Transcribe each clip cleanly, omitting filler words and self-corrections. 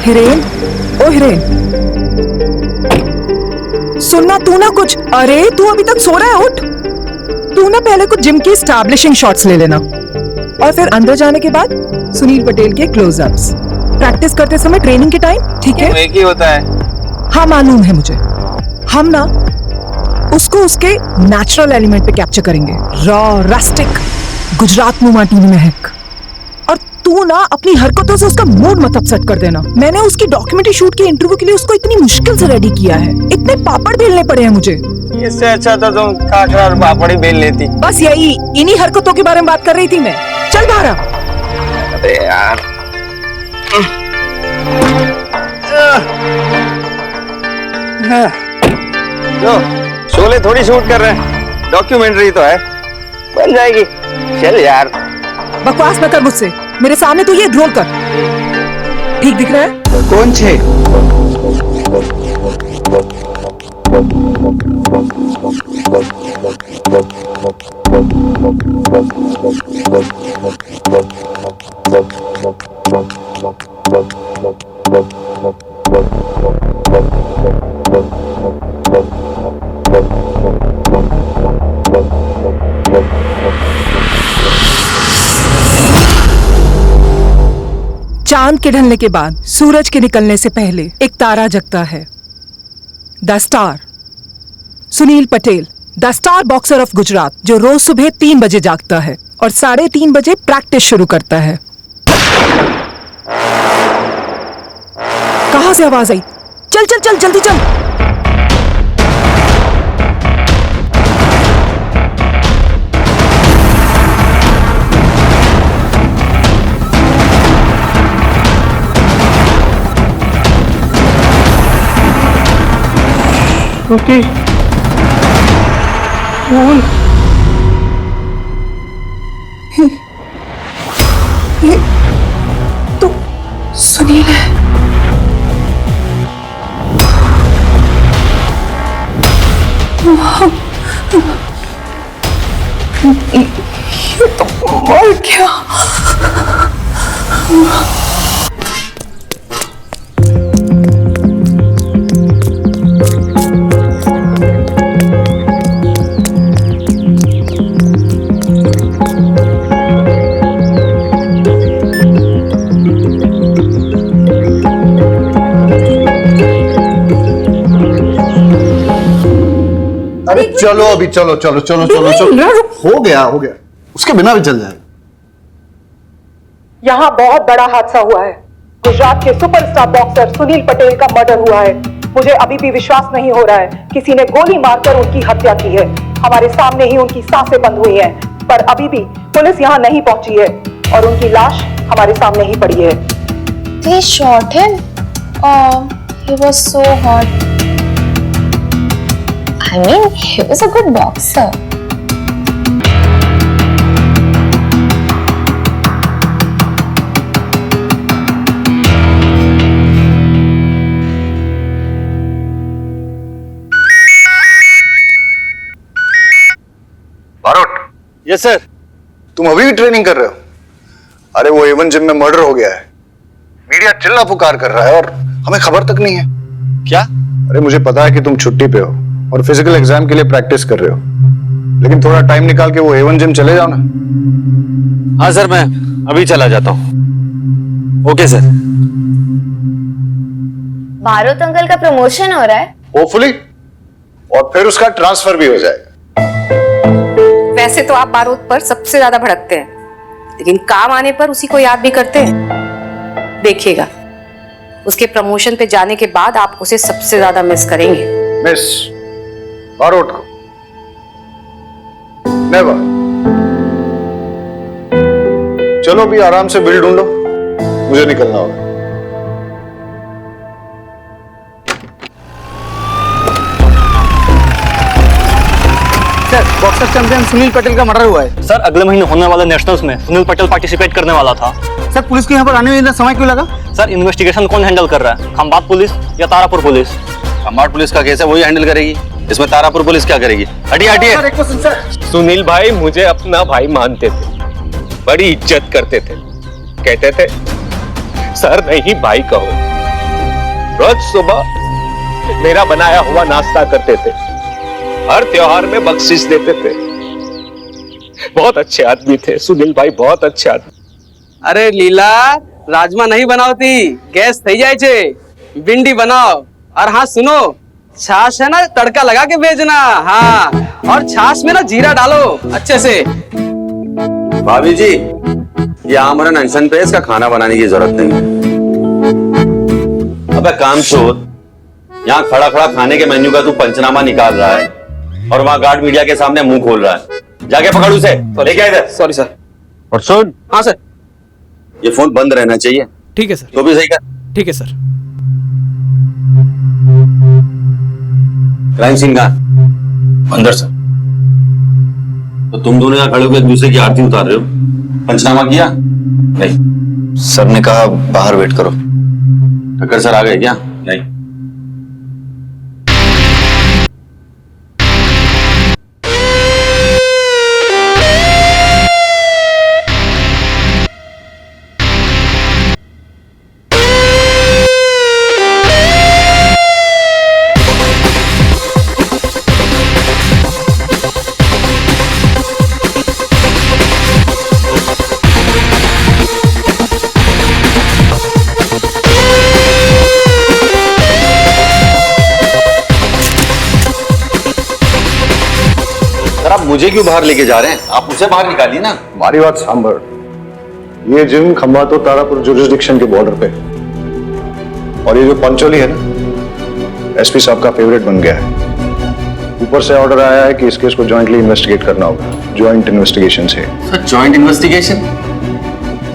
हिरेन, ओ हिरेन, सुनना तू ना कुछ। अरे तू अभी तक सो रहा है, उठ। तू ना पहले कुछ जिम की स्टैब्लिशिंग शॉट्स ले लेना और फिर अंदर जाने के बाद सुनील पटेल के क्लोजअप्स प्रैक्टिस करते समय ट्रेनिंग के टाइम, ठीक है? एक ही होता है। हाँ मालूम है मुझे। हम ना उसको उसके नेचुरल एलिमेंट पे कैप्चर करेंगे, रॉ रस्टिक गुजरात में माटी में महक। और तू ना अपनी हरकतों से उसका मूड मत अपसेट कर देना। मैंने उसकी डॉक्यूमेंट्री शूट के इंटरव्यू के लिए उसको इतनी मुश्किल से रेडी किया है, इतने पापड़ बेलने पड़े हैं मुझे। इससे अच्छा तो तुम खाखरा और पापड़ ही बेल लेती। बस यही, इन्हीं हरकतों के बारे में बात कर रही थी मैं। चल बाहर आ। अरे यार, लो शोले थोड़ी शूट कर रहे हैं, डॉक्यूमेंट्री तो है, बन जाएगी। चल यार, बकवास न कर मुझसे, मेरे सामने तू ये रोल कर। ठीक दिख रहा है? कौन छे? चांद के ढलने के बाद सूरज के निकलने से पहले एक तारा जगता है, the star. Sunil Patel, the star boxer of Gujarat, जो रोज सुबह 3 बजे जागता है और 3:30 बजे प्रैक्टिस शुरू करता है। कहां से आवाज आई? चल चल चल, जल्दी चल। ओके, ये तो सुनील है। ये तो मर गया। अरे चलो अभी, चलो चलो चलो चलो चलो, हो गया उसके बिना भी चल जाएगा। यहाँ बहुत बड़ा हादसा हुआ है। गुजरात के सुपरस्टार बॉक्सर सुनील पटेल का मर्डर हुआ है। मुझे अभी भी विश्वास नहीं हो रहा है किसी ने गोली मारकर उनकी हत्या की है। हमारे सामने ही उनकी सांसें बंद हुई हैं, पर अभी भी पुलिस यहाँ नहीं पहुंची है और उनकी लाश हमारे सामने ही पड़ी है। They shot him? Oh, he was so hot. I mean, he was a good boxer. Barot. Yes sir. तुम अभी भी ट्रेनिंग कर रहे हो? अरे वो एवन जिम में मर्डर हो गया है। मीडिया चिल्ला पुकार कर रहा है और हमें खबर तक नहीं है। क्या? अरे मुझे पता है कि तुम छुट्टी पे हो और फिजिकल एग्जाम के लिए प्रैक्टिस कर रहे हो, लेकिन थोड़ा टाइम निकाल के वो एवन जिम चले जाओ ना। हाँ सर, मैं अभी चला जाता हूँ। Okay sir. बारोत अंकल का प्रमोशन हो रहा है। होपफुली, और फिर उसका ट्रांसफर भी हो जाएगा। वैसे तो आप बारूद पर सबसे ज्यादा भड़कते हैं, लेकिन काम आने पर उसी को याद भी करते हैं। देखिएगा, उसके प्रमोशन पे जाने के बाद आप उसे सबसे ज्यादा मिस करेंगे। मिस बारोट को? नेवर। चलो भी आराम से बिल ढूंढो, मुझे निकलना होगा। Sir, boxer champion Sunil Patel का मर्डर हुआ है। सर, अगले महीने होने वाले नेशनल्स में सुनील पटेल पार्टिसिपेट करने वाला था। सर, पुलिस को यहाँ पर आने में इतना समय क्यों लगा? सर, इन्वेस्टिगेशन कौन हैंडल कर रहा है? खंबात पुलिस या तारापुर पुलिस? खंबात पुलिस का केस है, वही हैंडल करेगी। इसमें तारापुर पुलिस क्या करेगी? हटिए हटिए। सुनील भाई मुझे अपना भाई मानते थे, बड़ी इज्जत करते थे, कहते थे सर नहीं भाई कहो। रोज सुबह मेरा बनाया हुआ नाश्ता करते थे, हर त्योहार में बख्शिश देते थे। बहुत अच्छे आदमी थे सुनील भाई, बहुत अच्छे आदमी। अरे लीला, राजमा नहीं बनावती, गैस थई जाए छे, भिंडी बनाओ। और हाँ सुनो, छाछ है ना, तड़का लगा के भेजना। हाँ, और छाछ में ना जीरा डालो अच्छे से। भाभी जी, ये आमरन अनशन पे, इसका खाना बनाने की जरूरत नहीं है। अबे कामचोर, यहाँ खड़ा खड़ा खाने के मेन्यू का तू पंचनामा निकाल रहा है और वहाँ गार्ड मीडिया के सामने मुंह खोल रहा है। जाके पकड़ उसे, लेके आ इधर। Sorry sir. और सुन, हाँ सर। ये फोन बंद रहना चाहिए। ठीक है सर। तो भी सही कर। ठीक है सर। क्राइम सीन कहाँ? अंदर सर। तो तुम दोनों यहाँ खड़े होकर एक दूसरे की आरती उतार रहे हो, पंचनामा किया? नहीं, सर ने कहा बाहर वेट करो। ठक्कर सर आ गए क्या? नहीं। आप मुझे क्यों बाहर लेके जा रहे हैं? आप उसे बाहर निकालिए ना। हमारी बात सांभर, ये जिम खंबातो तारापुर जुरिस्डिक्शन के बॉर्डर पे, और ये जो पंचोली है ना, एसपी साहब का फेवरेट बन गया है। ऊपर से ऑर्डर आया है कि इस केस को जॉइंटली इन्वेस्टिगेट करना होगा, जॉइंट इन्वेस्टिगेशन से। Sir joint investigation?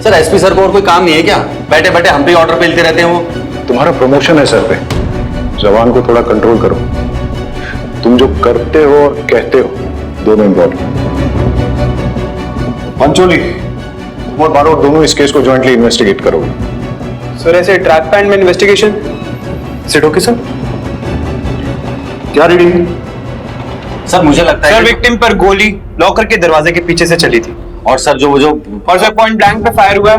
Sir SP sir को और कोई काम नहीं है क्या? बैठे बैठे हम पे ऑर्डर मिलते रहते हैं वो। तुम्हारा प्रमोशन है सर पे, जबान को थोड़ा कंट्रोल करो। तुम जो करते हो और कहते हो दोनों इम्पोर्टेंट। पंचोली, तुम और बारोट दोनों इस केस को जॉइंटली इन्वेस्टिगेट करोगे। सर ऐसे ट्रैक पैंट में इन्वेस्टिगेशन सिट ओके सर? क्या रीडिंग है? सर मुझे लगता है सर विक्टिम पर गोली लॉकर के दरवाजे के पीछे से चली थी। और सर जो और सर पॉइंट ब्लैंक पे फायर हुआ है,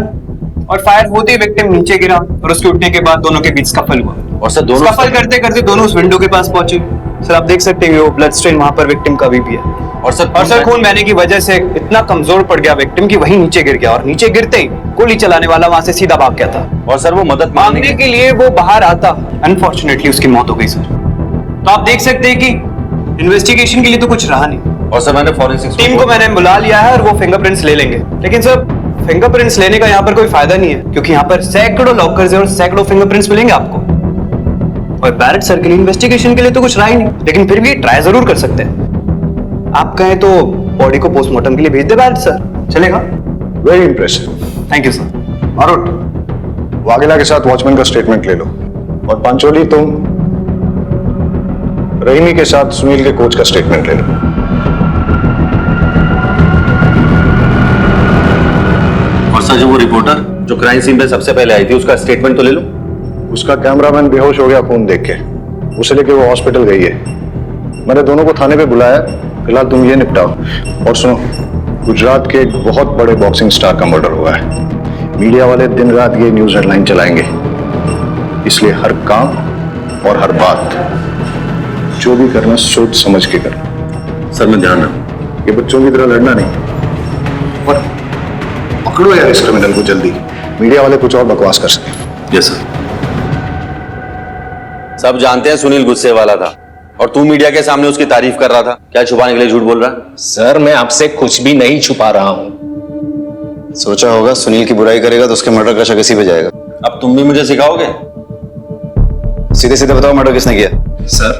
और फायर होते ही विक्टिम नीचे गिरा और उसके उठने के बाद दोनों के बीच स्कफल हुआ। और सर दोनों स्कफल करते करते दोनों उस विंडो के पास पहुंचे। सर आप देख सकते हैं वो ब्लड स्टेन वहां पर विक्टिम का भी है। और सर खून बहने की वजह से इतना कमजोर पड़ गया विक्टिम कि वहीं नीचे गिर गया, और नीचे गिरते ही गोली चलाने वाला वहां से सीधा भाग गया था। और सर वो मदद मांगने के लिए वो बाहर आता, अनफॉर्चुनेटली उसकी मौत हो गई सर। तो आप देख सकते हैं कि इन्वेस्टिगेशन के लिए तो कुछ रहा नहीं। और सर मैंने फॉरेंसिक टीम को मैंने बुला लिया है और वो फिंगरप्रिंट्स ले लेंगे। लेकिन सर फिंगरप्रिंट्स लेने का यहाँ पर कोई फायदा नहीं है, क्योंकि यहाँ पर सैकड़ों लॉकर्स हैं और सैकड़ों फिंगरप्रिंट्स मिलेंगे आपको। और बैरेट सर के लिए इन्वेस्टिगेशन के लिए तो कुछ रहा ही नहीं, लेकिन फिर भी ट्राई जरूर कर सकते हैं। आप कहें तो बॉडी को पोस्टमार्टम के लिए भेज दे बैरेट सर, चलेगा? Very impressive, thank you sir. Barot, Vaghela के साथ वॉचमैन का स्टेटमेंट ले लो, और पंचोली तुम रहीमी के साथ सुनील के कोच का स्टेटमेंट ले लो। और सर जो वो रिपोर्टर जो क्राइम सीन पे सबसे पहले आई थी, उसका स्टेटमेंट तो ले लो। उसका कैमरामैन बेहोश हो गया खून देख के, उसे लेके वो हॉस्पिटल गई है। मैंने दोनों को थाने पे बुलाया, फिलहाल तुम ये निपटाओ। और सुनो, गुजरात के एक बहुत बड़े बॉक्सिंग स्टार का मर्डर हुआ है। मीडिया वाले दिन रात ये न्यूज हेडलाइन चलाएंगे, इसलिए हर काम और हर बात जो भी करना सोच समझ के करना। सर मैं ध्यान रखूं। ये बच्चों की तरह लड़ना नहीं, और पकड़ो यार इस क्रिमिनल को जल्दी, मीडिया वाले कुछ और बकवास कर सके। Yes sir. सब जानते हैं सुनील गुस्से वाला था, और तू मीडिया के सामने उसकी तारीफ कर रहा था। क्या छुपाने के लिए झूठ बोल रहा है? सर मैं आपसे कुछ भी नहीं छुपा रहा हूं। सोचा होगा सुनील की बुराई करेगा तो उसके मर्डर का शक इसी पे जाएगा। अब तुम भी मुझे सिखाओगे? सीधे सीधे बताओ मर्डर किसने किया? सर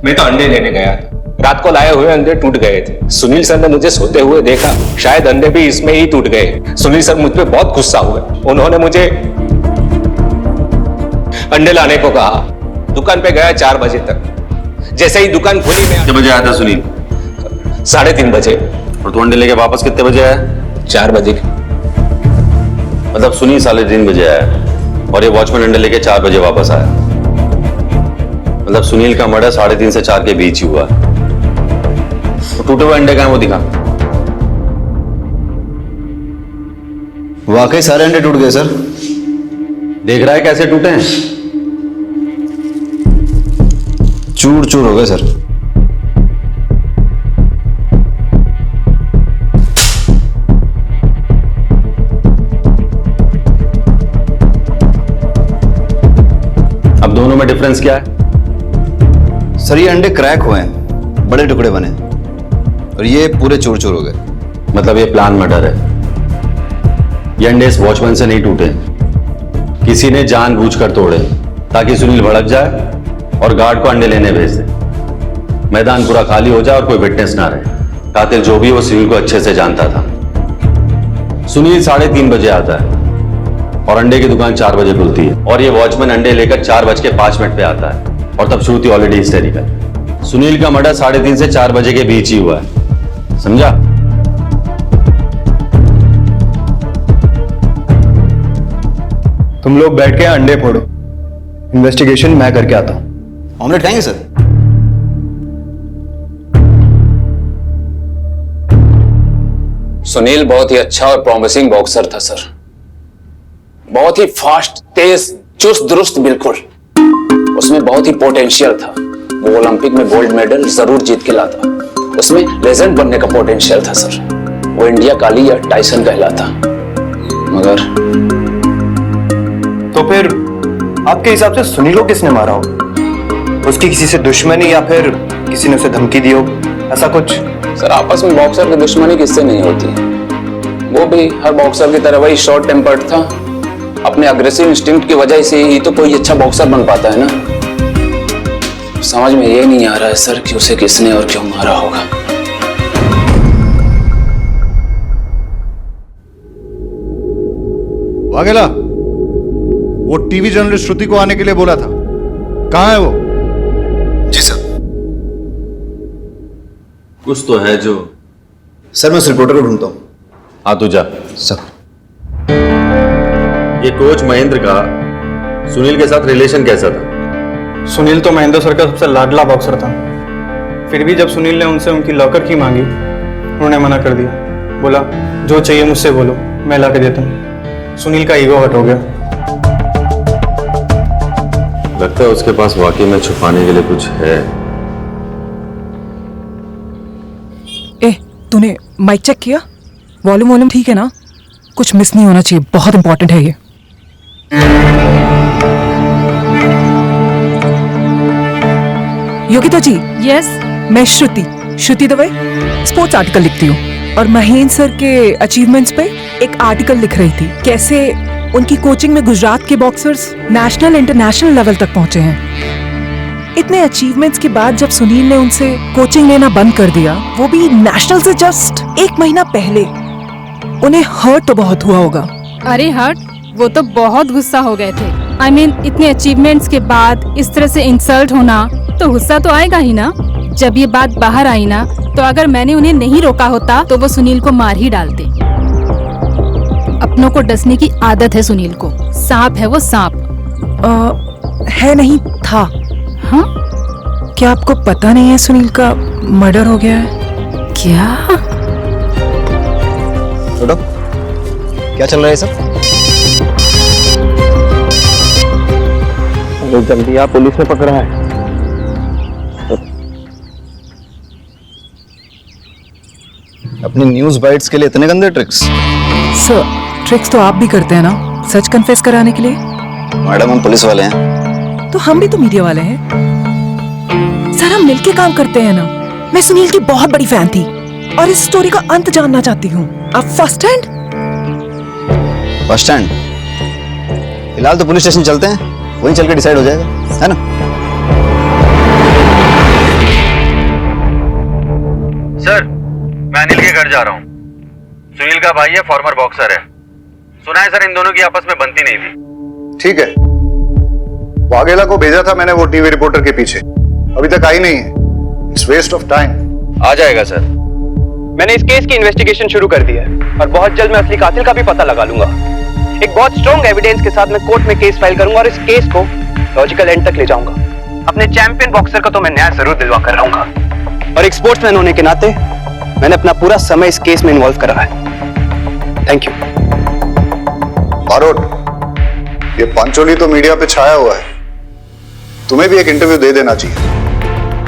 मैं तो अंडे लेने गया था, रात को लाए हुए अंडे टूट गए थे। सुनील सर ने मुझे सोते हुए देखा, शायद अंडे भी इसमें ही टूट गए। सुनील सर मुझ पे बहुत गुस्सा हुए, उन्होंने मुझे अंडे लाने को कहा। दुकान पे गया 4 बजे तक। जैसे ही दुकान खुली मैं कितने बजे आया था सुनील? 3:30 बजे। और तू अंडे लेके वापस कितने बजे आया? 4 बजे। मतलब सुनील 3:30 बजे आया और ये वॉचमैन अंडे लेके 4 बजे वापस आया। मतलब सुनील का मर्डर 3:30 से 4 के बीच ही हुआ। तो टूटे हुए अंडे कहाँ वो दिखा? वाकई सारे अंडे टूट गए सर। देख रहा है कैसे टूटे हैं? चूर चूर हो गए सर। अब दोनों में डिफरेंस क्या है? सर ये अंडे क्रैक हुए हैं, बड़े टुकड़े बने, और ये पूरे चूर चूर हो गए। मतलब ये प्लान मर्डर है। ये अंडे इस वॉचमैन से नहीं टूटे, किसी ने जानबूझकर तोड़े ताकि सुनील भड़क जाए और गार्ड को अंडे लेने भेज दे। मैदान पूरा खाली हो जाए और कोई विटनेस ना रहे। कातिल जो भी वो सुनील को अच्छे से जानता था। सुनील 3:30 बजे आता है और अंडे की दुकान 4 बजे खुलती है, और ये वॉचमैन अंडे लेकर 4:05 पे आता है, और तब श्रुति ऑलरेडी हिस्टेरिकल। सुनील का मर्डर 3:30 से 4 बजे के बीच ही हुआ है, समझा? तुम लोग बैठ के अंडे फोड़ो, इन्वेस्टिगेशन मैं करके आता हूं। ऑमलेट खाएंगे सर? सुनील बहुत ही अच्छा और प्रॉमिसिंग बॉक्सर था सर। बहुत ही फास्ट, तेज, चुस्त दुरुस्त, बिल्कुल। उसमें बहुत ही पोटेंशियल था। वो ओलंपिक में गोल्ड मेडल जरूर जीत के लाता। उसमें लेजेंड बनने का पोटेंशियल था सर। वो इंडिया काली या टाइसन कहलाता। मगर तो फिर आपके हिसाब से सुनील को किसने मारा हो? उसकी किसी से दुश्मनी या फिर किसी ने उसे धमकी दी हो, ऐसा कुछ? सर आपस में बॉक्सर की दुश्मनी किससे नहीं होती। वो भी हर बॉक्सर की तरह वही शॉर्ट टेम्पर्ड था। अपने अग्रेसिव इंस्टिंक्ट की वजह से ही तो कोई अच्छा बॉक्सर बन पाता है ना। समझ में ये नहीं आ रहा है सर कि उसे किसने और क्यों मारा होगा। वाघेला, वो टीवी जर्नलिस्ट श्रुति को आने के लिए बोला था, कहां है वो? जी सर। कुछ तो है जो। सर मैं उस रिपोर्टर को ढूंढता हूँ। हाँ तू जा। सर ये कोच महेंद्र का सुनील के साथ रिलेशन कैसा था? सुनील तो महेंद्र सर का सबसे लाडला बॉक्सर था। फिर भी जब सुनील ने उनसे उनकी लॉकर की मांगी, उन्होंने मना कर दिया। बोला जो चाहिए मुझसे बोलो, मैं ला के देता हूँ। सुनील का ईगो हर्ट हो गया। लगता है उसके पास वाकई में छुपाने के लिए कुछ है। ए, तूने माइक चेक किया? वॉल्यूम ठीक है ना? कुछ मिस नहीं होना चाहिए, बहुत इंपॉर्टेंट है ये। योगिता जी। यस। मैं श्रुति दवे स्पोर्ट्स आर्टिकल लिखती हूँ, और महेंद्र सर के अचीवमेंट्स पे एक आर्टिकल लिख रही थी। कैसे उनकी कोचिंग में गुजरात के बॉक्सर्स नेशनल इंटरनेशनल लेवल तक पहुंचे हैं। इतने अचीवमेंट्स के बाद जब सुनील ने उनसे कोचिंग लेना बंद कर दिया, वो भी नेशनल से जस्ट 1 महीना पहले, उन्हें हर्ट तो बहुत हुआ होगा। अरे हर्ट, वो तो बहुत गुस्सा हो गए थे। I mean, इतने अचीवमेंट्स के बाद इस तरह से इंसल्ट होना तो गुस्सा तो आएगा ही ना। जब ये बात बाहर आई ना, तो अगर मैंने उन्हें नहीं रोका होता तो वो सुनील को मार ही डालते। अपनों को डसने की आदत है सुनील को। सांप है वो, सांप। है नहीं था। हाँ? क्या आपको पता नहीं है सुनील का मर्डर हो गया है? क्या? छोटो, क्या चल रहा है सब? अरे जल्दी आप, पुलिस ने पकड़ा है। अपनी न्यूज बाइट्स के लिए इतने गंदे ट्रिक्स? सर, ट्रिक्स तो आप भी करते हैं ना, सच कन्फेस कराने के लिए। मैडम हम पुलिस वाले हैं। तो हम भी तो मीडिया वाले हैं सर, हम मिलके काम करते हैं ना। मैं सुनील की बहुत बड़ी फैन थी और इस स्टोरी का अंत जानना चाहती हूँ। आप फर्स्ट हैंड? First hand? फिलहाल तो पुलिस स्टेशन चलते हैं, वहीं चल के डिसाइड हो जाएगा, है ना? सर, मैं अनिल के घर जा रहा हूँ। सुनील का भाई है, फॉर्मर बॉक्सर है। सुना है सर इन दोनों की आपस में बनती नहीं थी। ठीक है, वाघेला को भेजा था मैंने वो टीवी रिपोर्टर के पीछे, अभी तक आई नहीं है। It's waste of time. आ जाएगा सर। मैंने इस केस की इन्वेस्टिगेशन शुरू कर दी है और बहुत जल्द मैं असली कातिल का भी पता लगा लूंगा। एक बहुत स्ट्रॉन्ग एविडेंस के साथ मैं कोर्ट में केस फाइल करूंगा और इस केस को लॉजिकल एंड तक ले जाऊंगा। अपने चैंपियन बॉक्सर का तो मैं न्याय जरूर दिलवा कर रहूंगा, और एक स्पोर्ट्समैन होने के नाते मैंने अपना पूरा समय इस केस में इन्वॉल्व करा है। Thank you. बारोट, ये पांचोली तो मीडिया पे छाया हुआ है, तुम्हें भी एक इंटरव्यू दे देना चाहिए।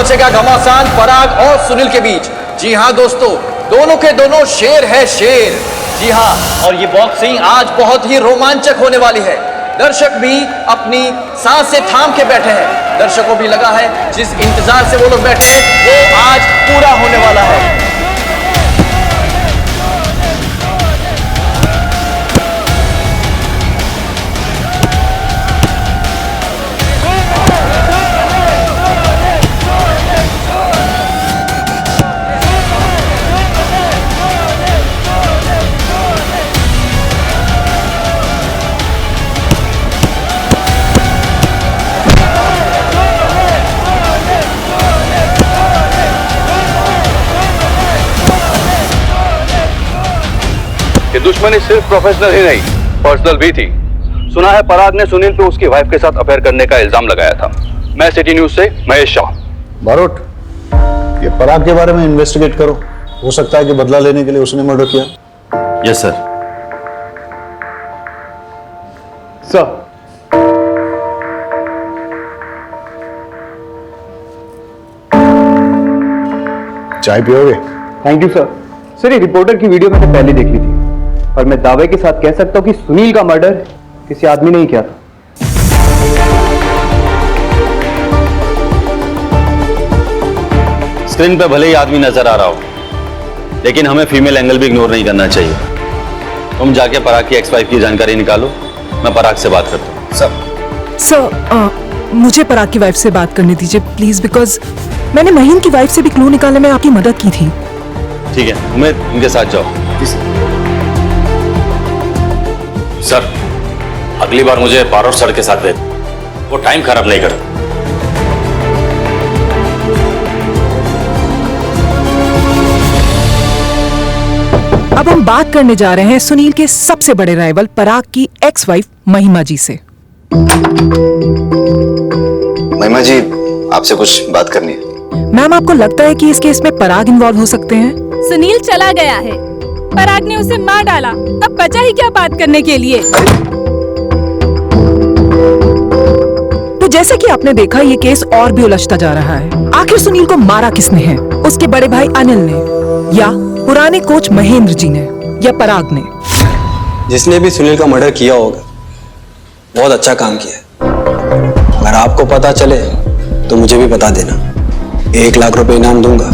मचेगा घमासान पराग और सुनील के बीच। जी हाँ दोस्तों, दोनों के दोनों शेर है शेर। जी हाँ, और ये बॉक्सिंग आज बहुत ही रोमांचक होने वाली है। दर्शक भी अपनी सांसें थाम के बैठे हैं। दर्शकों भी लगा है जिस इंतजार से वो लोग बैठे हैं वो आज पूरा होने वाला है। ये दुश्मनी सिर्फ प्रोफेशनल ही नहीं, पर्सनल भी थी। सुना है पराग ने सुनील पे उसकी वाइफ के साथ अफेयर करने का इल्जाम लगाया था। मैं सिटी न्यूज से महेश शाह। बारोट, ये पराग के बारे में इन्वेस्टिगेट करो। हो सकता है कि बदला लेने के लिए उसने मर्डर किया। Yes sir. सर, चाय पियोगे? Thank you sir. सर, ये रिपोर्टर की वीडियो मैंने पहले देख ली थी और मैं दावे के साथ कह सकता हूं कि सुनील का मर्डर किसी आदमी ने ही किया था। स्क्रीन पे भले ही आदमी नजर आ रहा हो, लेकिन हमें फीमेल एंगल भी इग्नोर नहीं करना चाहिए। तुम जाके पराग की एक्स वाइफ की जानकारी निकालो, मैं पराग से बात करता हूँ। सर, मुझे पराग की वाइफ से बात करने दीजिए प्लीज, बिकॉज मैंने महीन की वाइफ से भी क्लू निकालने में आपकी मदद की थी। ठीक है, उमेद इनके साथ जाओ। सर, अगली बार मुझे बारोट सर के साथ भेज, वो टाइम खराब नहीं करता। अब हम बात करने जा रहे हैं सुनील के सबसे बड़े राइवल पराग की एक्स वाइफ महिमा जी से। महिमा जी, आपसे कुछ बात करनी है। मैम, आपको लगता है कि इस केस में पराग इन्वॉल्व हो सकते हैं? सुनील चला गया है, पराग ने उसे मार डाला, अब बचा ही क्या बात करने के लिए। तो जैसे कि आपने देखा, ये केस और भी उलझता जा रहा है। आखिर सुनील को मारा किसने है? उसके बड़े भाई अनिल ने, या पुराने कोच महेंद्र जी ने, या पराग ने? जिसने भी सुनील का मर्डर किया होगा बहुत अच्छा काम किया है। अगर आपको पता चले तो मुझे भी बता देना, 1 लाख रुपए इनाम दूंगा।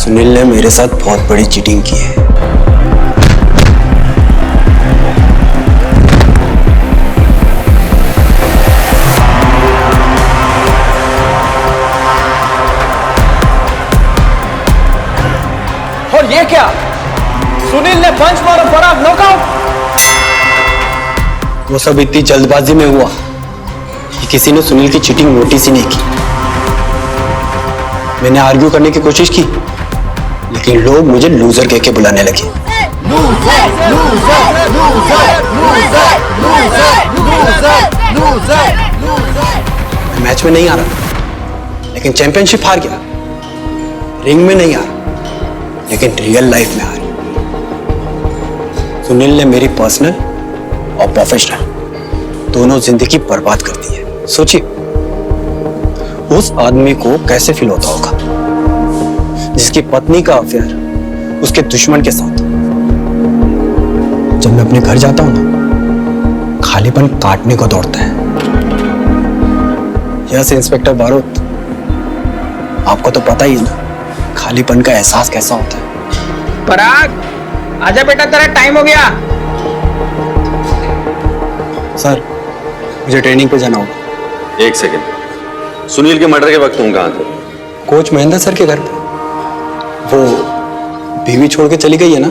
सुनील ने मेरे साथ बहुत बड़ी चीटिंग की है। और ये क्या, सुनील ने पंच मारा, पराग नॉकआउट। वो सब इतनी जल्दबाजी में हुआ कि किसी ने सुनील की चीटिंग नोटिस ही नहीं की। मैंने आर्ग्यू करने की कोशिश की, लेकिन लोग मुझे लूजर कह के बुलाने लगे। मैच में नहीं आ रहा, लेकिन चैंपियनशिप हार गया। रिंग में नहीं आ रहा, लेकिन रियल लाइफ में आ रही। सुनील ने मेरी पर्सनल और प्रोफेशनल दोनों जिंदगी बर्बाद कर दी है। सोचिए, उस आदमी को कैसे फील होता होगा जिसकी पत्नी का अफेयर उसके दुश्मन के साथ। जब मैं अपने घर जाता हूं ना, खालीपन काटने को दौड़ता है। यस इंस्पेक्टर बारोट, आपको तो पता ही है ना खालीपन का एहसास कैसा होता है। पराग, आजा बेटा, तेरा टाइम हो गया। सर, मुझे ट्रेनिंग पे जाना होगा। 1 सेकेंड, सुनील के मर्डर के वक्त तुम कहां थे? कोच महेंद्र सर के घर पे। वो बीवी छोड़ के चली गई है ना,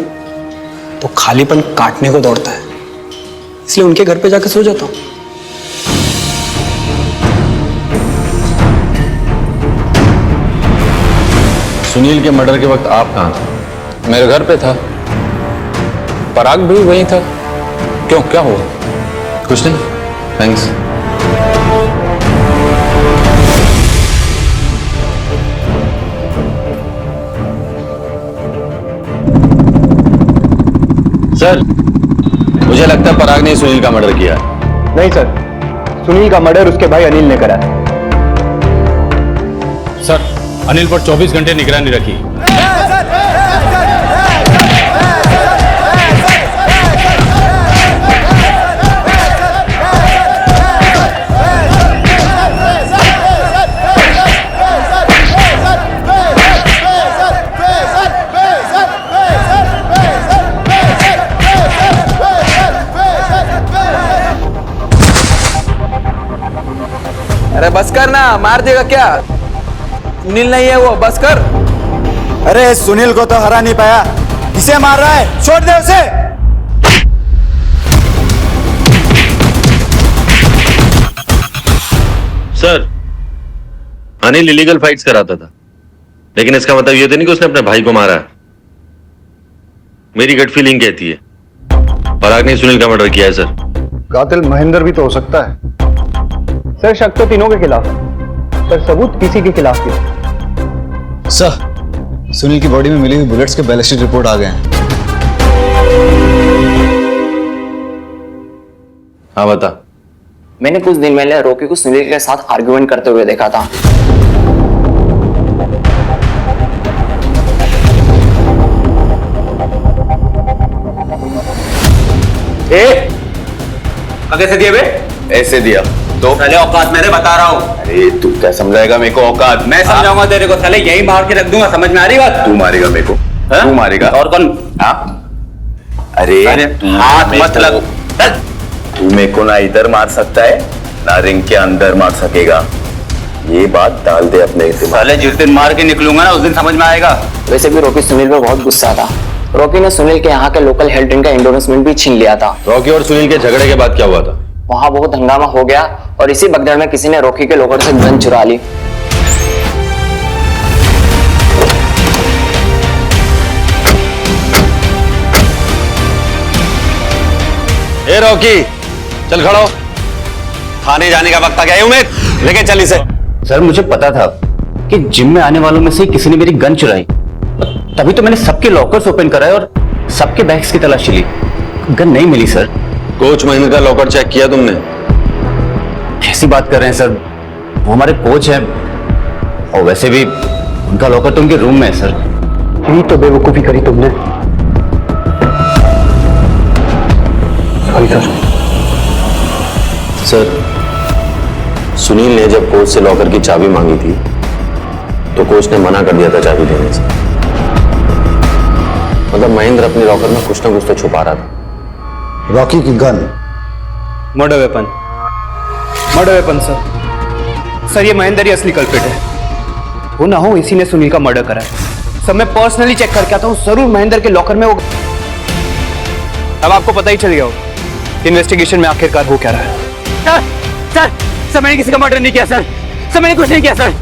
तो खालीपन काटने को दौड़ता है, इसलिए उनके घर पे जाकर सो जाता हूं। सुनील के मर्डर के वक्त आप कहां थे? मेरे घर पे था, पराग भी वहीं था। क्यों, क्या हुआ? कुछ नहीं, थैंक्स। सर, मुझे लगता है पराग ने सुनील का मर्डर किया है। नहीं सर, सुनील का मर्डर उसके भाई अनिल ने करा है। सर अनिल पर 24 घंटे निगरानी रखी। अरे बस कर ना, मार देगा क्या? सुनील नहीं है वो, बस कर। अरे सुनील को तो हरा नहीं पाया, किसे मार रहा है? छोड़ दे उसे। सर अनिल इलीगल फाइट्स कराता था, लेकिन इसका मतलब ये तो नहीं कि उसने अपने भाई को मारा है। मेरी गट फीलिंग कहती है पराग ने सुनील का मर्डर किया है सर। कातिल महेंद्र भी तो हो सकता है। सर शक तो तीनों के खिलाफ है, पर सबूत किसी के खिलाफ नहीं। सर सुनील की बॉडी में मिली हुई बुलेट्स के बैलिस्टिक रिपोर्ट आ गए हैं। हाँ बता। मैंने कुछ दिन पहले रॉकी को सुनील के साथ आर्गुमेंट करते हुए देखा था। कैसे दिए बे? ऐसे दिया तो पहले औकात मैंने बता रहा हूँ। अरे तू क्या समझाएगा मेरे को औकात? मैं समझाऊंगा तेरे को, साले यही मार के रख दूंगा, समझ में आ रही बात? तू मारेगा मेरे को? तू मारेगा? और कौन? अरे हाथ मत लग। तू मेरे को ना इधर मार सकता है ना रिंग के अंदर मार सकेगा, ये बात डाल दे अपने दिमाग। साले जिस दिन मार के निकलूंगा ना उस दिन समझ में आएगा। वैसे भी रॉकी सुनील पर बहुत गुस्सा था। रॉकी ने सुनील के यहाँ के लोकल हेल्थ ड्रिंक का एंडोर्समेंट भी छीन लिया था। रॉकी और सुनील के झगड़े के बाद क्या हुआ था? वहां बहुत हंगामा हो गया और इसी भगदड़ में किसी ने रॉकी के लॉकर से गन चुरा ली। ए रॉकी चल खड़ो, थाने जाने का वक्त आ गया है। उमेद लेके चल इसे। सर मुझे पता था कि जिम में आने वालों में से किसी ने मेरी गन चुराई, तभी तो मैंने सबके लॉकर्स ओपन कराए और सबके बैग्स की तलाशी ली। गन नहीं मिली सर। कोच महेंद्र का लॉकर चेक किया तुमने? कैसी बात कर रहे हैं सर, वो हमारे कोच हैं और वैसे भी उनका लॉकर तो उनके रूम में है सर। यही तो बेवकूफी करी तुमने। सॉरी सर सुनील ने जब कोच से लॉकर की चाबी मांगी थी तो कोच ने मना कर दिया था चाबी देने से। मतलब महेंद्र अपने लॉकर में कुछ ना कुछ तो छुपा रहा था। रॉकी की gun murder weapon. Murder weapon sir ये महेंद्र ही असली कल्प्रिट है। वो ना हो इसी ने सुनील का मर्डर करा है। सब मैं पर्सनली चेक करके आता हूँ, जरूर महेंद्र के लॉकर में वो। अब आपको पता ही चल गया हो इन्वेस्टिगेशन में आखिरकार हो क्या रहा है। सर मैंने किसी का मर्डर नहीं किया सर। मैंने कुछ नहीं किया सर।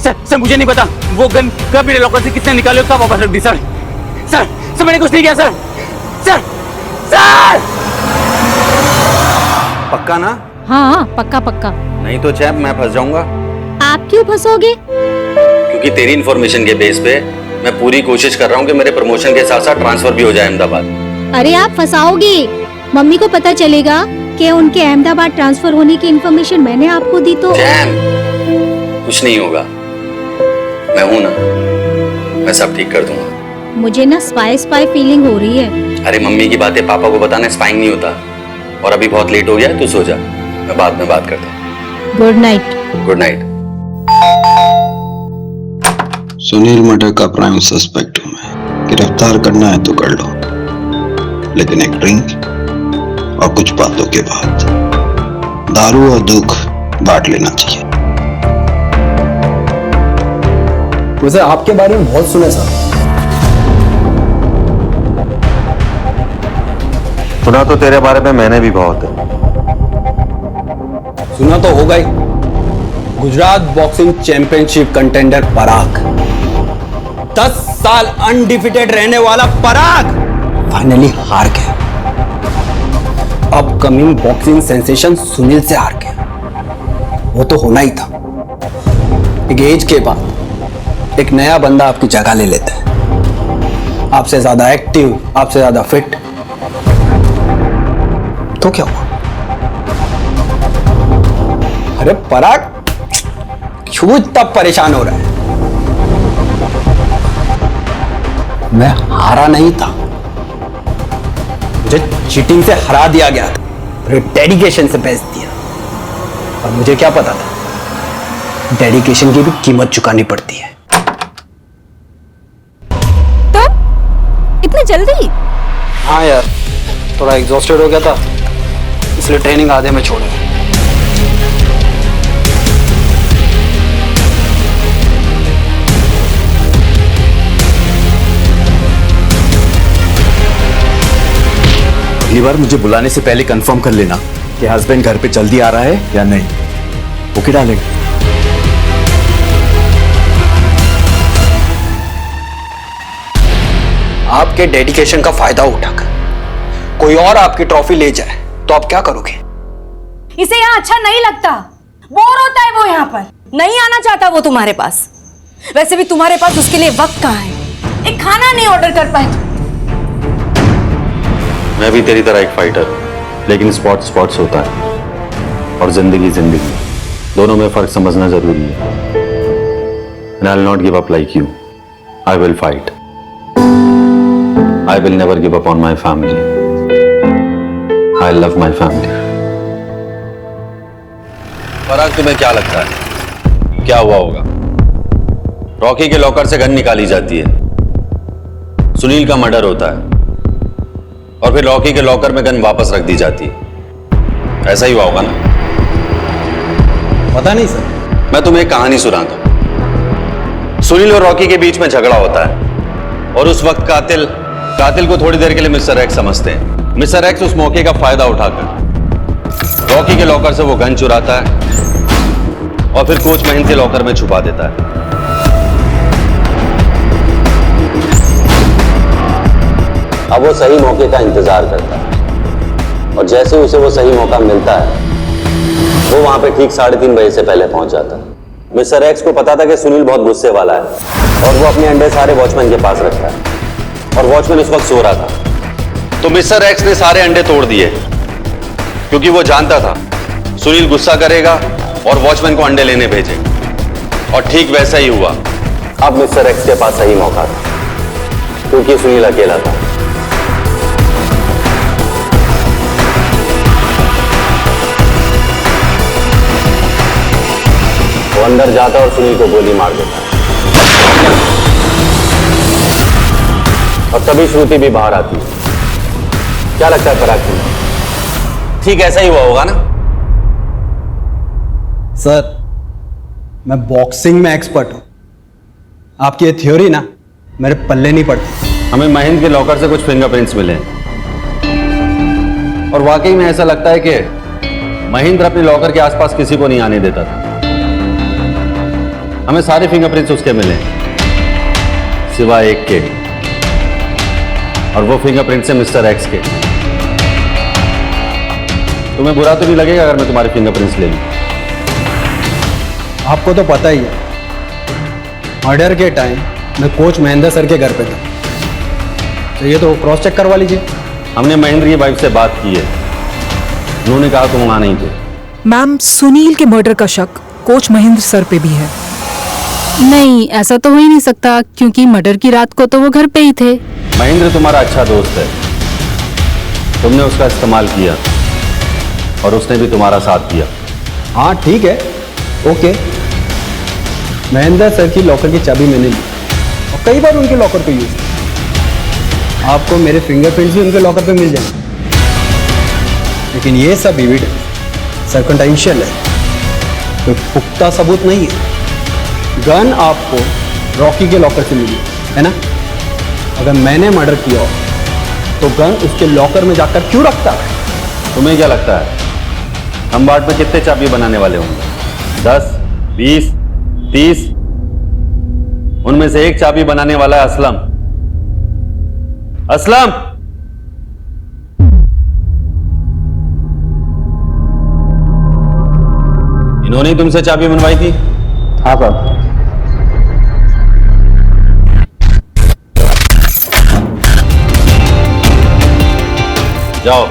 सर मुझे नहीं पता वो गन कब मेरे लॉकर से किसने निकाले कब वापस रख दी सर। मैंने कुछ नहीं किया सर। पक्का ना? हाँ पक्का पक्का। नहीं तो चैप मैं फंस जाऊंगा। आप क्यों फंसोगे? क्योंकि तेरी इन्फॉर्मेशन के बेस पे मैं पूरी कोशिश कर रहा हूँ कि मेरे प्रमोशन के साथ साथ ट्रांसफर भी हो जाए अहमदाबाद। अरे आप फंसाओगे, मम्मी को पता चलेगा कि उनके अहमदाबाद ट्रांसफर होने की इन्फॉर्मेशन मैंने आपको दी तो। कुछ नहीं होगा, मैं हूं ना, मैं सब ठीक कर दूंगा। मुझे ना स्पाई फीलिंग हो रही है। अरे मम्मी की बातें पापा को बताना स्पाइंग नहीं होता। और अभी बहुत लेट हो गया है, तू सो जा, मैं बाद में बात करता हूँ। Good night. Good night. Sunil murder का प्राइम सस्पेक्ट हूं मैं। गिरफ्तार करना है तो कर लो, लेकिन एक ड्रिंक और कुछ बातों के बाद दारू और दुख बांट लेना चाहिए। मुझे आपके बारे में बहुत सुना सर। सुना तो तेरे बारे में मैंने भी बहुत है। सुना तो होगा ही। गुजरात बॉक्सिंग चैंपियनशिप कंटेंडर पराग, 10 साल अनडिफिटेड रहने वाला पराग फाइनली हार गया। अपकमिंग बॉक्सिंग सेंसेशन सुनील से हार गया। वो तो होना ही था। एक एज के बाद एक नया बंदा आपकी जगह ले लेता है, आपसे ज्यादा एक्टिव, आपसे ज्यादा फिट। तो क्या हुआ? अरे पराग, क्यों इतना परेशान हो रहा है? मैं हारा नहीं था, मुझे चीटिंग से हरा दिया गया था, फिर डेडिकेशन से बेच दिया। और मुझे क्या पता था डेडिकेशन की भी कीमत चुकानी पड़ती है। तो इतनी जल्दी? हाँ यार, थोड़ा एग्जॉस्टेड हो गया था, इसलिए ट्रेनिंग आधे में छोड़ दी। अगली बार मुझे बुलाने से पहले कंफर्म कर लेना कि हस्बैंड घर पे जल्दी आ रहा है या नहीं। ओके डालेंगे। आपके डेडिकेशन का फायदा उठाकर कोई और आपकी ट्रॉफी ले जाए तो आप क्या करोगे? इसे यहाँ अच्छा नहीं लगता, बोर होता है वो, यहाँ पर नहीं आना चाहता वो तुम्हारे पास। वैसे भी तुम्हारे पास उसके लिए वक्त कहाँ है, एक खाना नहीं ऑर्डर कर पाए तुम। मैं भी तेरी तरह एक फाइटर, लेकिन स्पोर्ट्स होता है और जिंदगी, दोनों में फर्क समझना जरूरी है। And I'll not give up like you. I will fight. I will never give up on my family. I love my family. पराग, तुम्हें क्या लगता है क्या हुआ होगा? रॉकी के लॉकर से गन निकाली जाती है, सुनील का मर्डर होता है और फिर रॉकी के लॉकर में गन वापस रख दी जाती है। ऐसा ही हुआ होगा ना? पता नहीं सर। मैं तुम्हें एक कहानी सुनाता हूं। सुनील और रॉकी के बीच में झगड़ा होता है और उस वक्त कातिल को थोड़ी देर के लिए मिस्टर एक्स समझते हैं। मिस्टर एक्स उस मौके का फायदा उठाकर रॉकी के लॉकर से वो गन चुराता है और फिर कोच महेंद्र के लॉकर में छुपा देता है। अब वो सही मौके का इंतजार करता है और जैसे उसे वो सही मौका मिलता है वो वहां पे ठीक 3:30 बजे से पहले पहुंच जाता है। मिस्टर एक्स को पता था कि सुनील बहुत गुस्से वाला है और वो अपने अंडे सारे वॉचमैन के पास रखता है और वॉचमैन उस वक्त सो रहा था। तो मिस्टर एक्स ने सारे अंडे तोड़ दिए क्योंकि वो जानता था सुनील गुस्सा करेगा और वॉचमैन को अंडे लेने भेजे, और ठीक वैसा ही हुआ। अब मिस्टर एक्स के पास सही मौका था क्योंकि सुनील अकेला था। वो अंदर जाता और सुनील को गोली मार देता और तभी श्रुति भी बाहर आती। क्या लगता है पराग तुम्हें? ठीक ऐसा ही हुआ होगा ना? सर, मैं बॉक्सिंग में एक्सपर्ट हूं, आपकी ये थ्योरी ना मेरे पल्ले नहीं पड़ती। हमें महेंद्र के लॉकर से कुछ फिंगरप्रिंट्स मिले और वाकई में ऐसा लगता है कि महेंद्र अपने लॉकर के आसपास किसी को नहीं आने देता था। हमें सारे फिंगरप्रिंट्स उसके मिले सिवाय एक के, और वो फिंगरप्रिंट्स है मिस्टर एक्स के। तुम्हें बुरा तो नहीं लगेगा अगर मैं तुम्हारे फिंगरप्रिंट्स ले लूं? आपको तो पता ही है, मर्डर के टाइम मैं कोच महेंद्र सर के घर पे था, तो ये तो क्रॉस चेक करवा लीजिए। हमने महेंद्र की वाइफ से बात की है, उन्होंने कहा तुम वहां नहीं थे। मैम, सुनील के मर्डर का शक कोच महेंद्र सर पे भी है। नहीं, ऐसा तो हो ही नहीं सकता क्योंकि मर्डर की रात को तो वो घर पे ही थे। महेंद्र तुम्हारा अच्छा दोस्त है, तुमने उसका इस्तेमाल किया और उसने भी तुम्हारा साथ दिया। हाँ ठीक है, ओके। महेंद्र सर की लॉकर की चाबी मैंने ली और कई बार उनके लॉकर पे यूज किया। आपको मेरे फिंगरप्रिंट्स भी उनके लॉकर पे मिल जाएंगे, लेकिन ये सब एविडेंस सर्कमस्टेंशियल है, कोई पुख्ता सबूत नहीं है। गन आपको रॉकी के लॉकर से मिली है ना? अगर मैंने मर्डर किया हो तो गन उसके लॉकर में जाकर क्यों रखता है? तुम्हें क्या लगता है हम बाट में कितने चाबी बनाने वाले होंगे? 10, 20, 30? उनमें से एक चाबी बनाने वाला है असलम। असलम, इन्होंने ही तुमसे चाबी बनवाई थी? हाँ पापा। जाओ।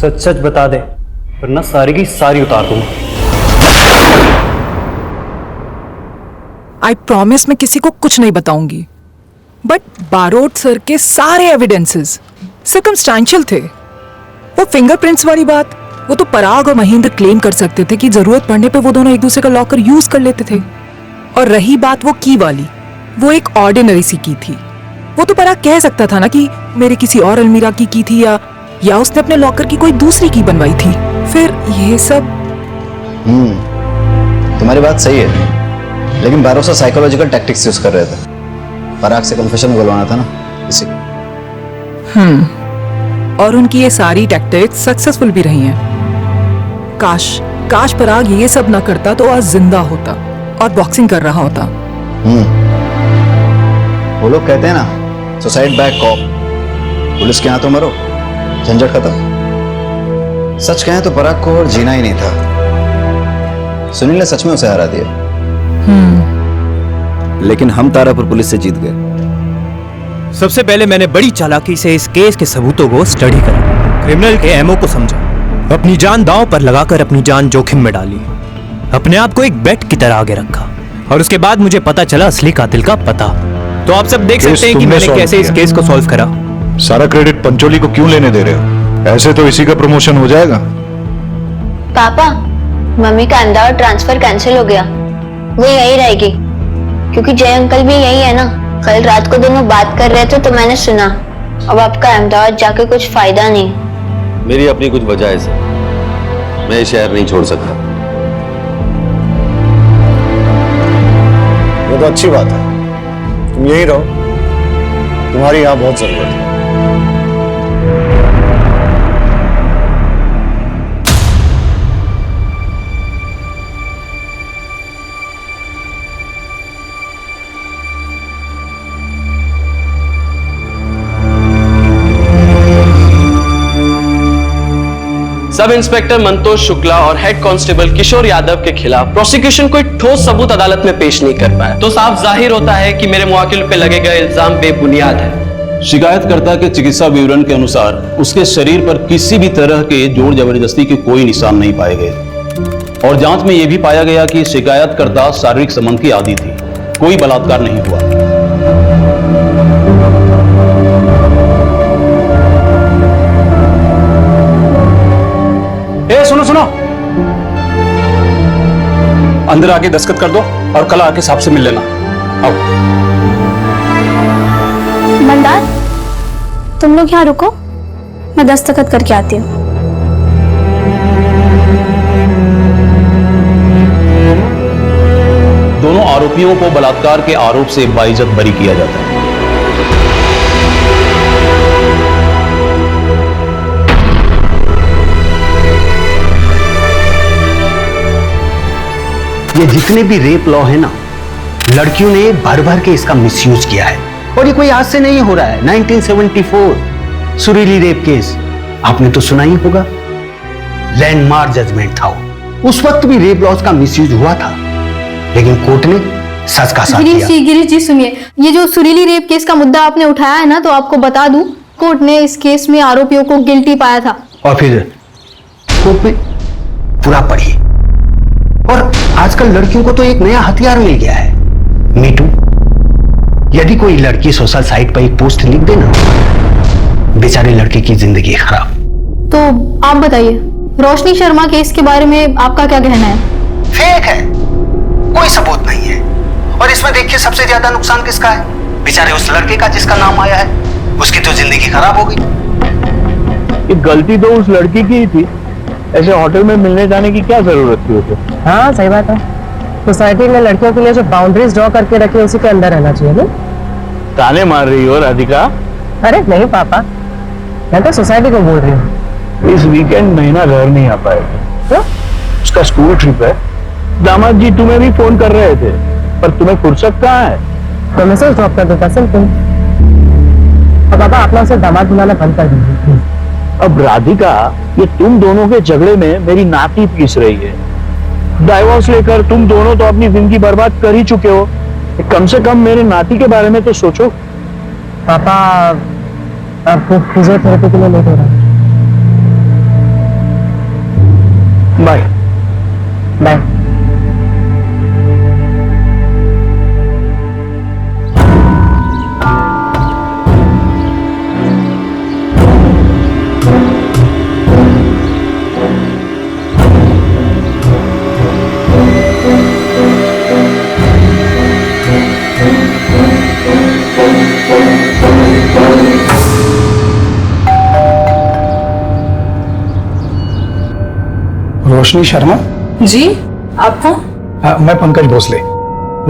सच सच बता दे वरना सारी की सारी उतार दूंगा। आई प्रॉमिस मैं किसी को कुछ नहीं बताऊंगी, बट बारोट सर के सारे एविडेंसेस सर्कमस्टेंशियल थे। वो फिंगरप्रिंट्स वाली बात, वो तो पराग और महेंद्र क्लेम कर सकते थे कि जरूरत पड़ने पे वो दोनों एक दूसरे का लॉकर यूज कर लेते थे। और रही बात वो की वाली, वो एक ऑर्डिनरी सी की थी। वो तो पराग कह सकता था ना कि मेरे किसी और अलमीरा की थी, या उसने अपने लॉकर की कोई दूसरी की बनवाई थी। फिर ये सब तुम्हारी बात सही है, लेकिन बारोसा साइकोलॉजिकल टैक्टिक्स यूज कर रहे थे। पराग से कन्फेशन बुलवाना था ना इसी को। और उनकी ये सारी टैक्टिक्स सक्सेसफुल भी रही हैं। काश पराग ये सब ना करता तो आज जिंदा होता और बॉक्सिंग कर रहा होता। वो लोग कहते हैं ना, सुसाइड बाय कॉप, पुलिस के हाथों मरो, झंझट खत्म। सच कहें तो पराग को और जीना ही नहीं था। सुनील ने सच में उसे हरा दिया। लेकिन हम तारापुर पुलिस से जीत गए। सबसे पहले मैंने बड़ी चालाकी से इस केस के सबूतों को स्टडी करा, क्रिमिनल के एमओ को समझा, अपनी जान दांव पर लगाकर अपनी जान जोखिम में डाली, अपने आप को एक बेट की तरह आगे रखा, और उसके बाद मुझे पता चला असली कातिल का पता। तो आप सब देख सकते हैं कि मैंने कैसे इस केस को सॉल्व करा। सारा क्रेडिट पंचोली को क्यों लेने दे रहे हो? ऐसे तो इसी का प्रमोशन हो जाएगा। पापा, मम्मी का अहमदाबाद ट्रांसफर कैंसिल हो गया, वो यही रहेगी, क्योंकि जय अंकल भी यही है ना। कल रात को दोनों बात कर रहे थे तो मैंने सुना। अब आपका अहमदाबाद जाके कुछ फायदा नहीं। मेरी अपनी कुछ वजह है सर, मैं ये शहर नहीं छोड़ सकता। ये तो अच्छी बात है, तुम यही रहो, तुम्हारी यहाँ बहुत जरूरत है। सब इंस्पेक्टर मंतोष शुक्ला और हेड कांस्टेबल किशोर यादव के खिलाफ प्रोसिक्यूशन कोई ठोस सबूत अदालत में पेश नहीं कर पाया, तो साफ जाहिर होता है कि मेरे मुवक्किल पे लगे गए इल्जाम बेबुनियाद है। शिकायतकर्ता के चिकित्सा विवरण के अनुसार उसके शरीर पर किसी भी तरह के जोर जबरदस्ती के कोई निशान नहीं पाए गए, और जांच में यह भी पाया गया कि शिकायतकर्ता शारीरिक संबंध की आदी थी, कोई बलात्कार नहीं हुआ। सुनो, अंदर आके दस्तखत कर दो और कल आके साहब से मिल लेना। आओ। मंदार, तुम लोग यहाँ रुको, मैं दस्तखत करके आती हूँ। दोनों आरोपियों को बलात्कार के आरोप से बाइज्जत बरी किया जाता है। ये जितने भी रेप लॉ है ना, लड़कियों ने भर भर के इसका मिसयूज किया है, और ये कोई आज से नहीं हो रहा है। 1974 सुरीली रेप केस आपने तो सुना ही होगा, लैंडमार्क जजमेंट था वो। उस वक्त भी रेप लॉज का मिसयूज हुआ था, लेकिन कोर्ट ने सच का साथ दिया। गिरीश जी सुनिए, ये जो सुरीली रेप केस का मुद्दा आपने उठाया है ना, तो आपको बता दूं, कोर्ट ने इस केस में आरोपियों को गिल्टी पाया था। और फिर कोर्ट में पूरा पढ़िए। और आजकल लड़कियों को तो एक नया हथियार मिल गया है, मीटू। यदि कोई लड़की सोशल साइट पर एक पोस्ट लिख देना, बेचारे लड़के की जिंदगी खराब। तो आप बताइए, रोशनी शर्मा केस के बारे में आपका क्या कहना है? फेक है, कोई सबूत नहीं है। और इसमें देखिए सबसे ज्यादा नुकसान किसका है? बेचारे उस लड़के का जिसका नाम आया है, उसकी तो जिंदगी खराब हो गई। ये गलती तो उस लड़की की ही थी, ऐसे होटल में मिलने जाने की क्या जरूरत थी उसे? हाँ सही बात है, सोसाइटी ने लड़कियों के लिए जो बाउंड्रीज ड्रॉ करके रखी है उसी के अंदर रहना चाहिए ना। ताने मार रही हो राधिका? अरे नहीं पापा, मैं तो सोसाइटी को बोल रही हूँ। इस वीकेंड महीना घर नहीं आ पाएगा। क्यों? उसका स्कूल ट्रिप है। दामाद जी तुम्हें भी फोन कर रहे थे, पर तुम्हें फुर्सत कहाँ है? तो मैसेज ड्रॉप कर देता सिंपल। और पापा अपना उसे दामाद बुलाना बंद कर दीजिए। अब राधिका, ये तुम दोनों के झगड़े में मेरी नाती पीस रही है। डाइवोर्स लेकर तुम दोनों तो अपनी जिंदगी बर्बाद कर ही चुके हो, कम से कम मेरे नाती के बारे में तो सोचो। पापा आपको फिजियोथेरेपी के लिए लेट हो रहा है। Bye bye. रोशनी शर्मा जी, आप कौन? मैं पंकज भोसले,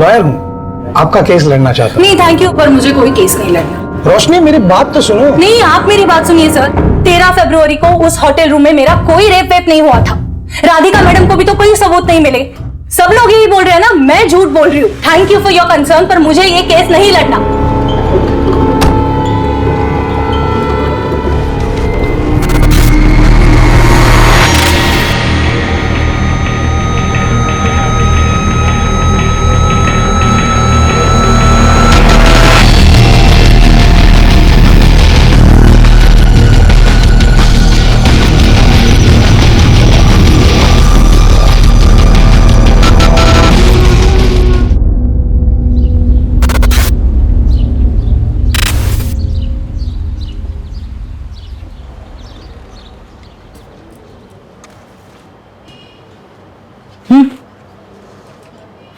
लॉयर हूँ। आपका केस लड़ना चाहता हूँ। नहीं थैंक यू, पर मुझे कोई केस नहीं लड़ना। रोशनी मेरी बात तो सुनो। नहीं, आप मेरी बात सुनिए सर। 13 फरवरी को उस होटल रूम में मेरा कोई रेप वेप नहीं हुआ था। राधिका मैडम को भी तो कोई सबूत नहीं मिले। सब लोग यही बोल रहे हैं ना, मैं झूठ बोल रही हूँ। Thank you for your concern, पर मुझे ये केस नहीं लड़ना।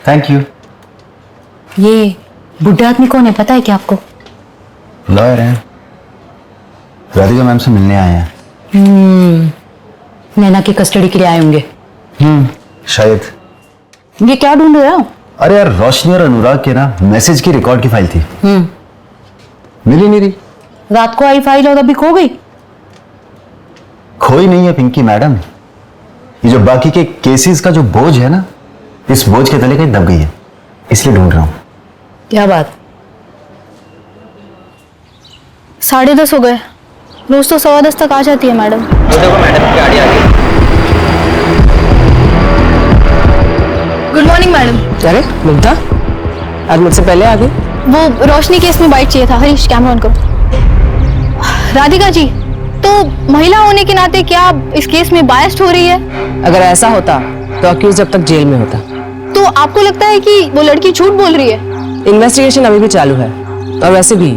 Thank you. ये बुढ़े आदमी कौन है, पता है क्या आपको? लॉयर हैं, राधिका मैम से मिलने आए हैं। नैना की कस्टडी के लिए आए होंगे। शायद। ये क्या ढूंढ रहे हो? अरे यार, रोशनी और अनुराग के ना मैसेज की रिकॉर्ड की फाइल थी, मिली नहीं रही। रात को आई फाइल और अभी खो गई? खोई नहीं है पिंकी मैडम, ये जो बाकी के केसेस का जो बोझ है ना, इस बोझ के तले कहीं दब गई है, इसलिए ढूंढ रहा हूं। क्या बात? 10:30 हो गए। रोज तो 10:15 तक आ जाती है मैडम। देखो मैडम की गाड़ी आ गई। Good morning madam. अरे मुग्धा, आज मुझसे पहले आ गई। वो रोशनी केस में बाइट चाहिए था। हरीश, कैमरा ऑन करो। राधिका जी, तो महिला होने के नाते क्या इस केस में बायस्ड हो रही है? अगर ऐसा होता तो अक्यूज जब तक जेल में होता। तो आपको लगता है कि वो लड़की झूठ बोल रही है? इन्वेस्टिगेशन अभी भी चालू है, और वैसे भी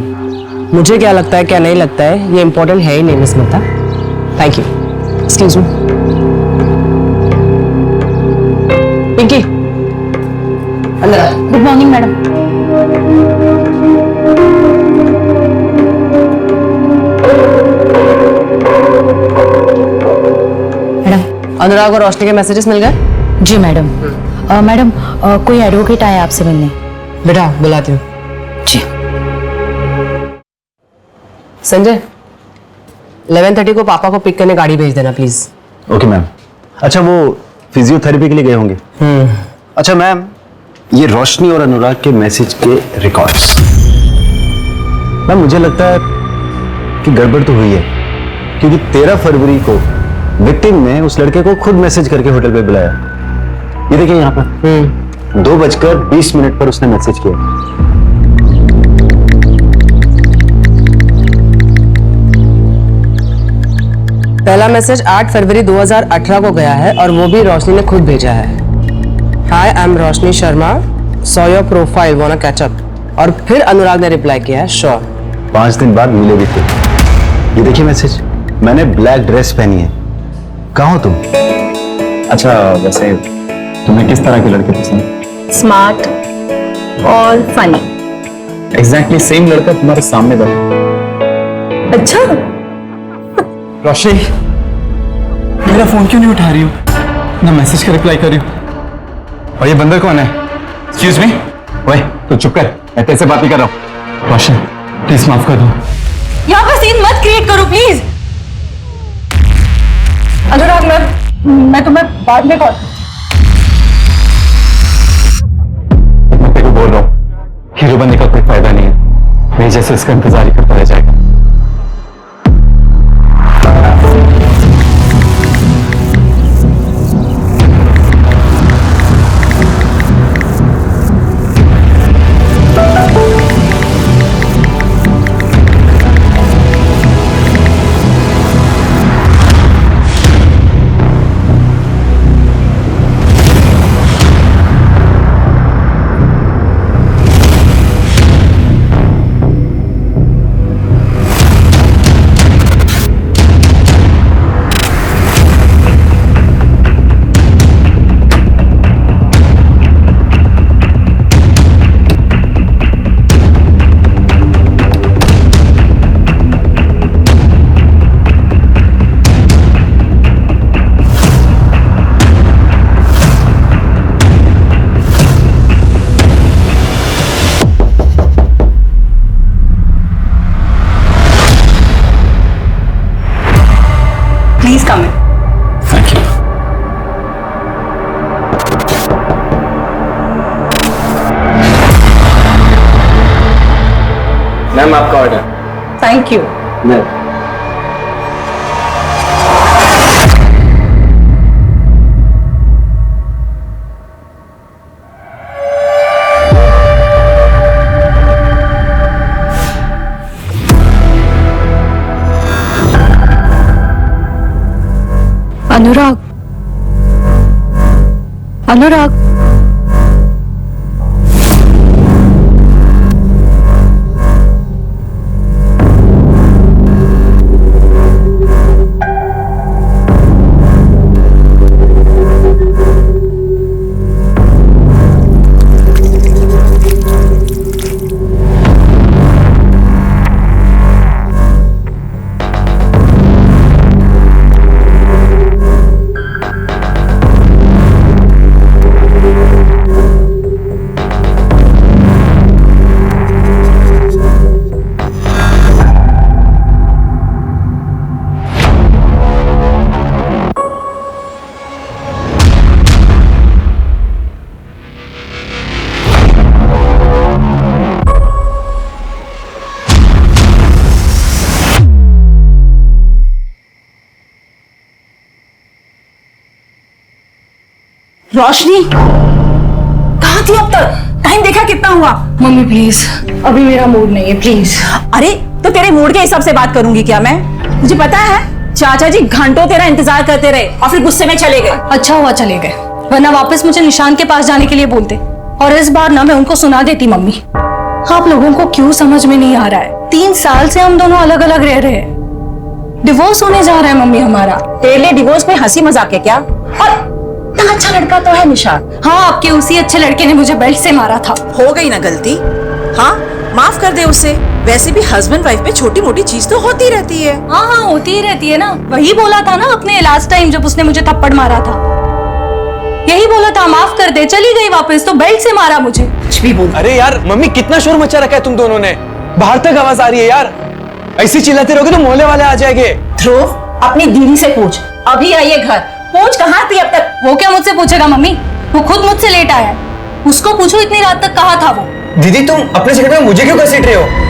मुझे क्या लगता है क्या नहीं लगता है ये इंपॉर्टेंट है ही नहीं miss Mugdha. Thank you. Excuse me Pinky, अंदर आ। Good morning madam. अनुराग और रोशनी के मैसेजेस मिल गए? जी मैडम। मैडम, कोई एडवोकेट आया आपसे मिलने। बेटा बुलाती हूँ। जी। संजय, 11:30 को पापा को पिक करने गाड़ी भेज देना प्लीज। Okay ma'am. अच्छा, वो फिजियोथेरेपी के लिए गए होंगे। अच्छा मैम, ये रोशनी और अनुराग के मैसेज के रिकॉर्ड्स, मैम मुझे लगता है कि गड़बड़ तो हुई है, क्योंकि 13 फरवरी को विक्टिम ने उस लड़के को खुद मैसेज करके होटल पे बुलाया। ये देखिए यहाँ पर 2:20 पर उसने मैसेज किया। पहला मैसेज 8 फरवरी 2018 को गया है और वो भी रोशनी ने खुद भेजा है। Hi, I am Roshni Sharma, saw your profile, wanna catch up. और फिर अनुराग ने रिप्लाई किया है, श्योर। 5 दिन बाद मिले भी थे। ये देखिए मैसेज, मैंने ब्लैक ड्रेस पहनी है, कहाँ हो तुम? अच्छा, वैसे तुम्हें किस तरह के लड़के पसंद? स्मार्ट और फनी। एग्जैक्टली सेम लड़का तुम्हारे सामने बैठा। अच्छा, रोशनी, मेरा फोन क्यों नहीं उठा रही हो? ना मैसेज का रिप्लाई कर रही हो। और ये बंदर कौन है? Excuse me. ओए, तू चुप कर, मैं तेरे से बात ही कर रहा हूँ। रोशनी, प्लीज माफ कर दो। यहाँ पर सीन मत क्रिएट करो प्लीज। अनुराग, मैं तुम्हें बाद में कॉल। मैं तेरे को बोल रहा हूँ, हीरो बनने का कोई फायदा नहीं है। मेरे जैसे इसका इंतजार ही करता रह जाएगा। Please come in. Thank you. Ma'am आपका ऑर्डर। Thank you. मैम अनुराग, अनुराग, रोशनी कहाँ थी अब तक? टाइम देखा कितना हुआ? मम्मी प्लीज, अभी मेरा मूड नहीं है, प्लीज। अरे तो तेरे मूड के हिसाब से बात करूंगी क्या मैं? मुझे पता है चाचा जी घंटों तेरा इंतजार करते रहे और फिर गुस्से में चले गए। अच्छा हुआ चले गए, वरना वापस मुझे निशान के पास जाने के लिए बोलते और इस बार ना मैं उनको सुना देती। मम्मी, आप लोगों को क्यों समझ में नहीं आ रहा है? 3 साल से हम दोनों अलग अलग रह रहे हैं, डिवोर्स होने जा रहा है मम्मी हमारा। तेरे लिए डिवोर्स में हंसी मजाक है क्या? और इतना अच्छा लड़का तो है निशान। हाँ, आपके उसी अच्छे लड़के ने मुझे बेल्ट से मारा था। हो गई ना गलती, हाँ माफ कर दे उसे। वैसे भी हस्बैंड वाइफ में छोटी मोटी चीज तो होती रहती है। हाँ हाँ, होती ही रहती है ना। वही बोला था ना अपने लास्ट टाइम जब उसने मुझे थप्पड़ मारा था, यही बोला था माफ कर दे। चली गई वापस तो बेल्ट से मारा मुझे। कुछ भी बोल। अरे यार मम्मी, कितना शोर मचा रखा है तुम दोनों ने, बाहर तक आवाज आ रही है यार। ऐसे चिल्लाते रहोगे तो मोहल्ले वाले आ जाएंगे। ध्रुव, अपनी दीदी से पूछ, अभी आई है घर, पूछ कहाँ थी अब तक? वो क्या मुझसे पूछेगा मम्मी, वो खुद मुझसे लेट आया है। उसको पूछो इतनी रात तक कहाँ था वो। दीदी तुम अपने चक्कर में मुझे क्यों घसीट रहे हो?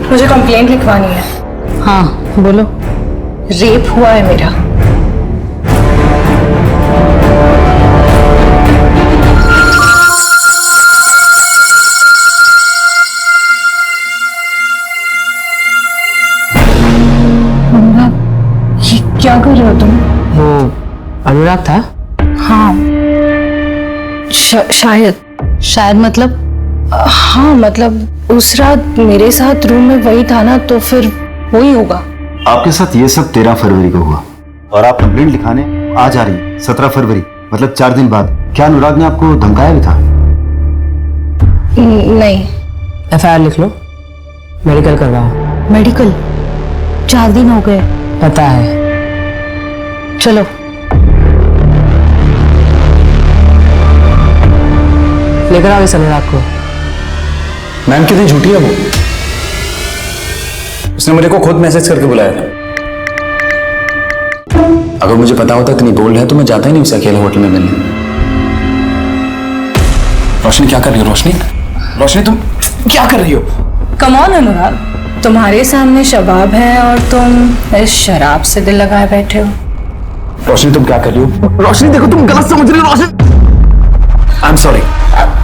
मुझे कंप्लेंट लिखवानी है। हाँ बोलो। रेप हुआ है मेरा। ये क्या कर रहे हो तुम? वो अनुराग था? हाँ शायद मतलब हाँ मतलब उस रात मेरे साथ रूम में वही था ना, तो फिर वही होगा। आपके साथ ये सब 13 फरवरी को हुआ और आप कंप्लेंट लिखाने आज आ रही 17 फरवरी, मतलब 4 दिन बाद। क्या अनुराग ने आपको धमकाया भी था? नहीं। FIR लिख लो, मेडिकल करवाओ। मेडिकल? 4 दिन हो गए। पता है। चलो। लेकर आओ इस अनुराग को। मैम कितनी झूठी है वो, उसने मेरे को खुद मैसेज करके बुलाया था। अगर मुझे पता होता इतनी बोल्ड है तो मैं जाता ही नहीं उसे अकेले होटल में मिलने। रोशनी क्या कर रही हो? रोशनी, रोशनी तुम क्या कर रही हो? कम ऑन अनुराग, तुम्हारे सामने शबाब है और तुम इस शराब से दिल लगाए बैठे हो। रोशनी तुम क्या कर रही हो? रोशनी देखो तुम गलत समझ रही हो। रोशनी आई एम सॉरी।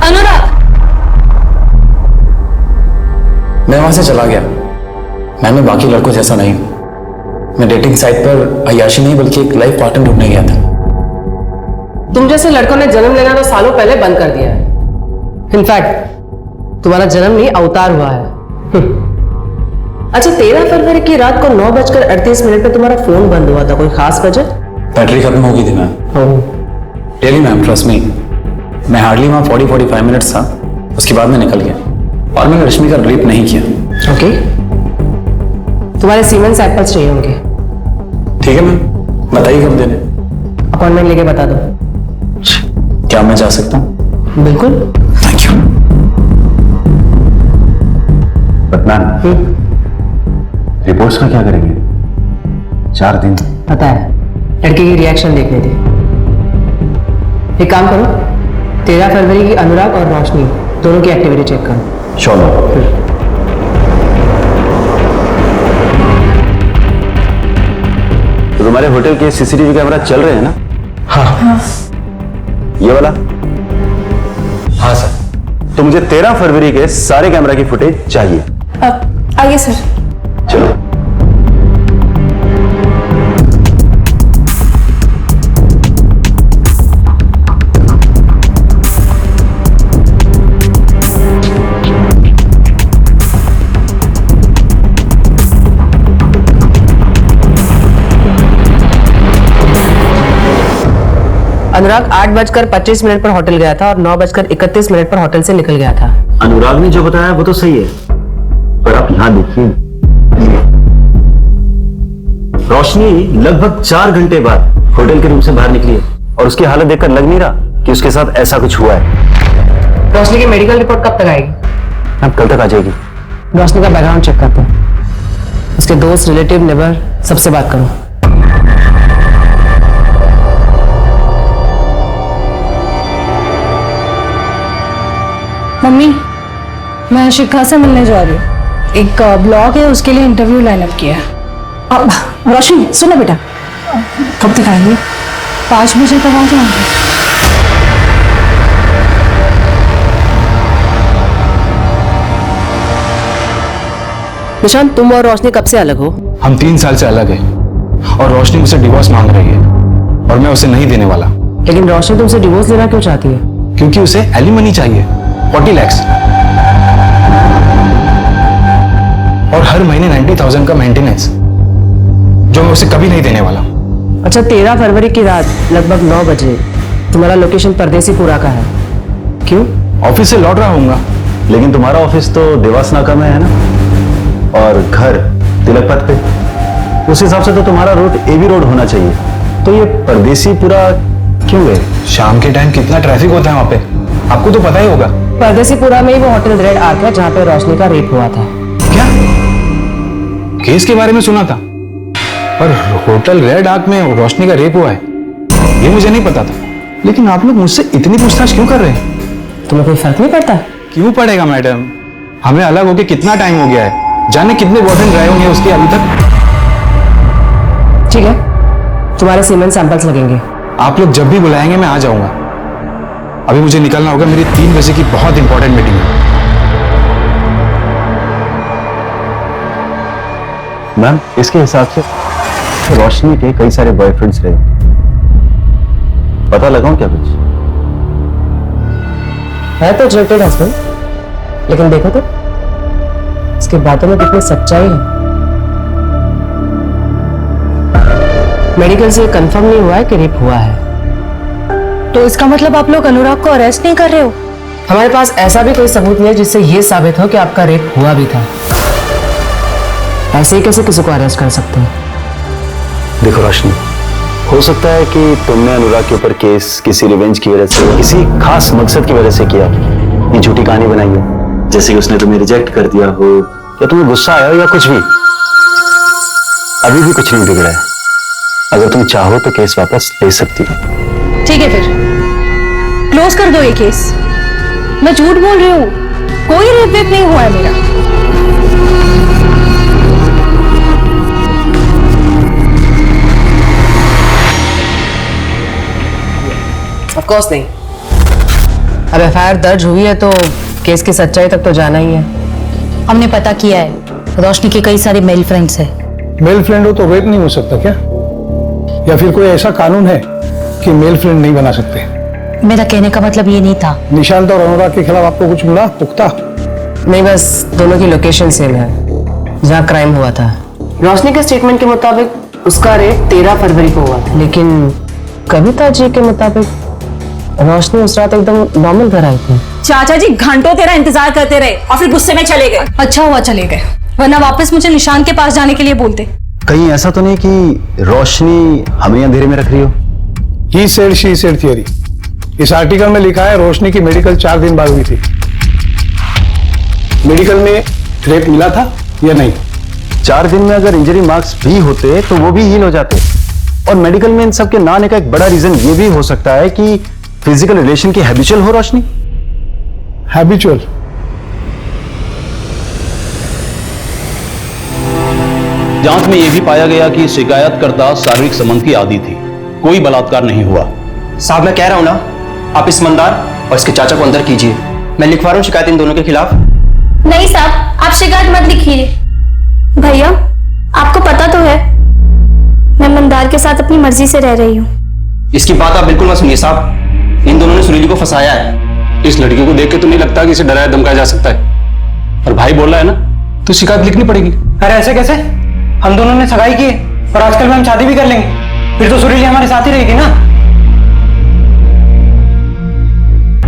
अनुराग, मैं वहां से चला गया। मैं बाकी लड़कों जैसा नहीं हूं। मैं डेटिंग साइट पर अय्याशी नहीं बल्कि एक लाइफ पार्टनर ढूंढने गया था। तुम जैसे लड़कों ने जन्म लेना तो सालों पहले बंद कर दिया है। इनफैक्ट तुम्हारा जन्म नहीं अवतार हुआ है। अच्छा, 13 फरवरी की रात को 9:38 पे तुम्हारा फोन बंद हुआ था, कोई खास वजह? बैटरी खत्म हो गई थी ma'am. Really ma'am, trust me. मैं हार्डली वहाँ 40-45 मिनट्स था, उसके बाद मैं निकल गया और मैंने रश्मि का रेप नहीं किया। ओके, तुम्हारे सीमेंट सैंपल्स चाहिए होंगे। ठीक है मैम, बताइए कब देने। अपॉइंटमेंट लेके बता दो। क्या मैं जा सकता हूँ? बिल्कुल। Thank you. रिपोर्ट्स का क्या करेंगे? 4 दिन। पता है, लड़के की रिएक्शन देखने थी। एक काम करो, 13 फरवरी की अनुराग और रोशनी दोनों की एक्टिविटी चेक करो। श्योर। तो तुम्हारे होटल के सीसीटीवी कैमरा चल रहे हैं ना? हाँ। ये वाला? हाँ सर। तो मुझे 13 फरवरी के सारे कैमरा की फुटेज चाहिए। आइए सर। चलो। अनुराग 8:25 पर होटल गया था और 9:31 पर होटल से निकल गया था। अनुराग ने जो बताया वो तो सही है, पर आप यहां देखिए, रोशनी लगभग 4 घंटे बाद होटल के रूम से बाहर निकली है और उसकी हालत देखकर लग नहीं रहा कि उसके साथ ऐसा कुछ हुआ है। रोशनी की मेडिकल रिपोर्ट कब तक आएगी? अब कल तक आ जाएगी। रोशनी का बैकग्राउंड चेक करते हैं। उसके दोस्त, रिलेटिव, नेबर सबसे बात करो। मम्मी, मैं शिखा से मिलने जा रही हूँ। एक ब्लॉग है, उसके लिए इंटरव्यू लाइन अप किया है। रोशनी सुनो बेटा, कब तक आएंगे? 5 बजे तक आ जाऊंगी। निशांत, तुम और रोशनी कब से अलग हो? हम 3 साल से अलग हैं और रोशनी मुझसे डिवोर्स मांग रही है और मैं उसे नहीं देने वाला। लेकिन रोशनी तुमसे डिवोर्स लेना क्यों चाहती है? क्योंकि उसे एलिमनी चाहिए, 40 लाख और हर महीने 90,000 का मेंटेनेंस, जो मैं उसे कभी नहीं देने वाला। अच्छा, 13 फरवरी की रात लगभग 9 बजे तुम्हारा लोकेशन परदेसीपुरा का है, क्यों? ऑफिस से लौट रहा हूँगा। लेकिन तुम्हारा ऑफिस तो देवास नाका में है ना, और घर तिलक पथ पे। उस हिसाब से तो तुम्हारा रूट एबी रोड होना चाहिए। तो ये परदेसीपुरा क्यों है? शाम के टाइम कितना ट्रैफिक होता है वहां पे, आपको तो पता ही होगा। परदेसीपुरा में ही वो होटल रेड आर्क है जहाँ पे रोशनी का रेप हुआ था। क्या? केस के बारे में सुना था, पर होटल रेड आर्क में रोशनी का रेप हुआ है ये मुझे नहीं पता था। लेकिन आप लोग मुझसे इतनी पूछताछ क्यों कर रहे हैं? तुम्हें कोई फर्क नहीं पड़ता? क्यों पड़ेगा मैडम, हमें अलग होके कितना टाइम हो गया है, जाने कितने बॉयफ्रेंड रहे होंगे उसके अभी तक। ठीक है, तुम्हारे सीमेंट सैंपल्स लगेंगे। आप लोग जब भी बुलाएंगे मैं आ जाऊंगा। अभी मुझे निकलना होगा, मेरी 3 बजे की बहुत इंपॉर्टेंट मीटिंग है। मैम, इसके हिसाब से रोशनी के कई सारे बॉयफ्रेंड्स रहे, पता लगाऊं क्या कुछ? है तो रिजेक्टेड हस्बैंड, लेकिन देखो तो इसके बातों में कितनी सच्चाई है। मेडिकल से कंफर्म नहीं हुआ है कि रेप हुआ है। तो इसका मतलब आप लोग अनुराग को अरेस्ट नहीं कर रहे हो? हमारे पास ऐसा भी कोई सबूत नहीं है जिससे यह साबित हो कि आपका रेप हुआ भी था। ऐसे ही कैसे किसी को अरेस्ट कर सकते हैं? देखो रोशनी, हो सकता है कि तुमने अनुराग के ऊपर केस किसी रिवेंज की वजह से, किसी खास मकसद की वजह से किया, ये झूठी कहानी बनाई हो, जैसे कि उसने तुम्हें रिजेक्ट कर दिया हो या तुम्हें गुस्सा आया हो या कुछ भी। अभी भी कुछ नहीं बिगड़ा है, अगर तुम चाहो तो केस वापस ले सकती हो। ठीक है, फिर क्लोज कर दो ये केस। मैं झूठ बोल रही हूँ, कोई रेप वेप नहीं हुआ है मेरा। ऑफ कोर्स नहीं। अब एफआईआर दर्ज हुई है तो केस की सच्चाई तक तो जाना ही है। हमने पता किया है रोशनी के कई सारे मेल फ्रेंड्स हैं। मेल फ्रेंड हो तो रेप नहीं हो सकता क्या? या फिर कोई ऐसा कानून है कि मेल फ्रेंड नहीं बना सकते? मेरा कहने का मतलब ये नहीं था। निशांत और अनुराग के खिलाफ आपको कुछ मिला पुख्ता? नहीं, बस दोनों की लोकेशन सेम है जहाँ क्राइम हुआ था। रोशनी के स्टेटमेंट के मुताबिक उसका रेप 13 फरवरी को हुआ था, लेकिन कविता जी के मुताबिक रोशनी उस रात एकदम नॉर्मल घर आई थी। चाचा जी घंटों तेरा इंतजार करते रहे और फिर गुस्से में चले गए। अच्छा हुआ चले गए, वरना वापस मुझे निशान के पास जाने के लिए बोलते। कहीं ऐसा तो नहीं कि रोशनी हमें अंधेरे में रख रही हो? He said she said theory. इस आर्टिकल में लिखा है रोशनी की मेडिकल 4 दिन बाद हुई थी। मेडिकल में रेप मिला था या नहीं? 4 दिन में अगर इंजरी मार्क्स भी होते तो वो भी हील हो जाते। और मेडिकल में इन सब के ना आने का एक बड़ा रीजन ये भी हो सकता है कि फिजिकल रिलेशन की हैबिचुअल हो रोशनी। हैबिचुअल? जांच में यह भी पाया गया कि शिकायतकर्ता शारीरिक संबंध की आदी थी, कोई बलात्कार नहीं हुआ। साहब मैं कह रहा हूं ना, आप इस मंदार और इसके चाचा को अंदर कीजिए। मैं लिखवा रहा हूं शिकायत इन दोनों के खिलाफ। नहीं साहब, आप शिकायत मत लिखिए। भैया आपको पता तो है मैं मंदार के साथ अपनी मर्जी से रह रही हूँ। इसकी बात आप बिल्कुल मत सुनिए साहब, इन दोनों ने सुरीली को फंसाया है। इस लड़की को देख के तो नहीं लगता कि इसे डराया धमकाया जा सकता है। और भाई बोल रहा है ना, तो शिकायत लिखनी पड़ेगी। अरे ऐसे कैसे? हम दोनों ने सगाई की और आजकल में हम शादी भी कर लेंगे, फिर तो सुरीली हमारे साथ ही रहेगी ना।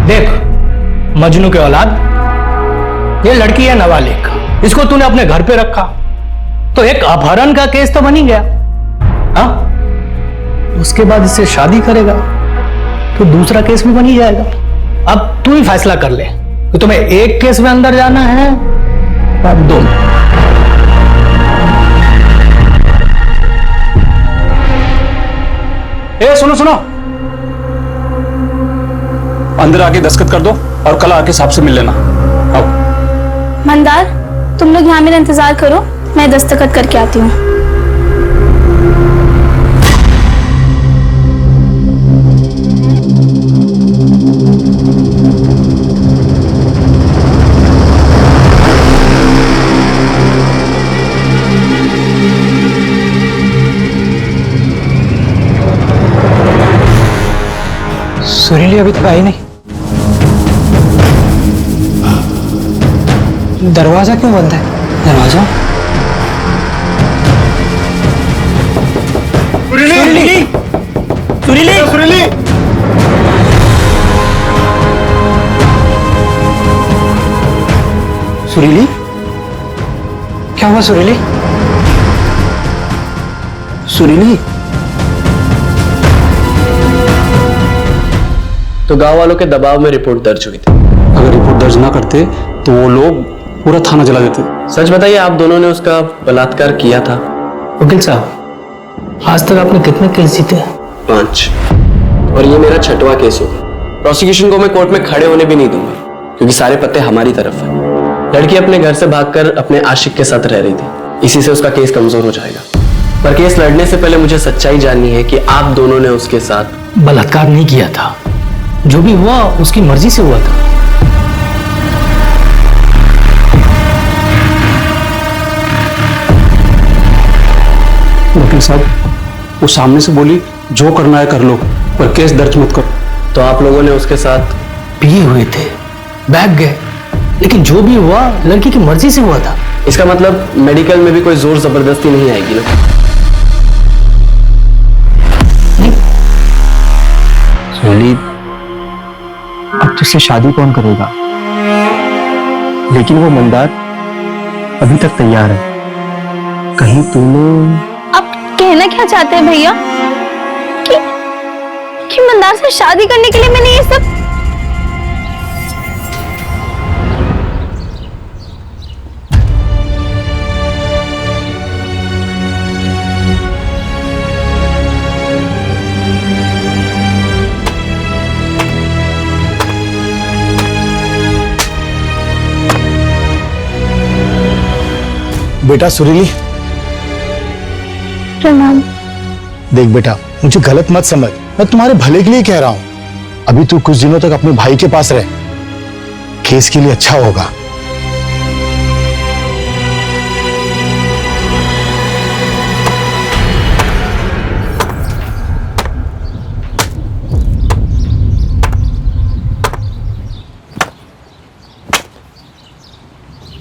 देख मजनू के औलाद, ये लड़की है नाबालिग, इसको तूने अपने घर पे रखा तो एक अपहरण का केस तो बन ही गया। हाँ, उसके बाद इससे शादी करेगा तो दूसरा केस भी बन ही जाएगा। अब तू ही फैसला कर ले कि तुम्हें एक केस में अंदर जाना है या 2 में। सुनो सुनो, अंदर आके दस्तखत कर दो और कल आके साहब से मिल लेना। आओ। मंदार तुम लोग यहाँ मेरा इंतजार करो, मैं दस्तखत करके आती हूँ। सुरीली अभी तक आई नहीं। दरवाजा क्यों बंद है? दरवाजा? सुरीली! सुरीली! सुरीली! सुरीली? क्या हुआ सुरीली? सुरीली? तो गांव वालों के दबाव में रिपोर्ट दर्ज हुई थी। अगर रिपोर्ट दर्ज ना करते तो वो लोग पूरा थाना जला देते। सच बताइए, आप दोनों ने उसका बलात्कार किया था? वकील साहब, आज तक आपने कितने केस जीते? 5, और ये मेरा 6वां केस होगा। प्रोसिक्यूशन को मैं कोर्ट में खड़े होने भी नहीं दूंगा, क्योंकि सारे पत्ते हमारी तरफ है। लड़की अपने घर से भागकर अपने आशिक के साथ रह रही थी, इसी से उसका केस कमजोर हो जाएगा। पर केस लड़ने से पहले मुझे सच्चाई जाननी है कि आप दोनों ने उसके साथ बलात्कार नहीं किया था। जो भी हुआ उसकी मर्जी से हुआ था। वकील साहब, वो सामने से बोली जो करना है कर लो, पर केस दर्ज मत करो। तो आप लोगों ने उसके साथ पिए हुए थे, बैठ गए, लेकिन जो भी हुआ लड़की की मर्जी से हुआ था। इसका मतलब मेडिकल में भी कोई जोर जबरदस्ती नहीं आएगी ना? सुनील, अब तुझसे शादी कौन करेगा? लेकिन वो मंदार अभी तक तैयार है। कहीं तूने... आप कहना क्या चाहते हैं भैया कि मंदार से शादी करने के लिए मैंने ये सब... बेटा सुरीली, प्रणाम। देख बेटा, मुझे गलत मत समझ, मैं तुम्हारे भले के लिए कह रहा हूं। अभी तू कुछ दिनों तक अपने भाई के पास रह, केस के लिए अच्छा होगा।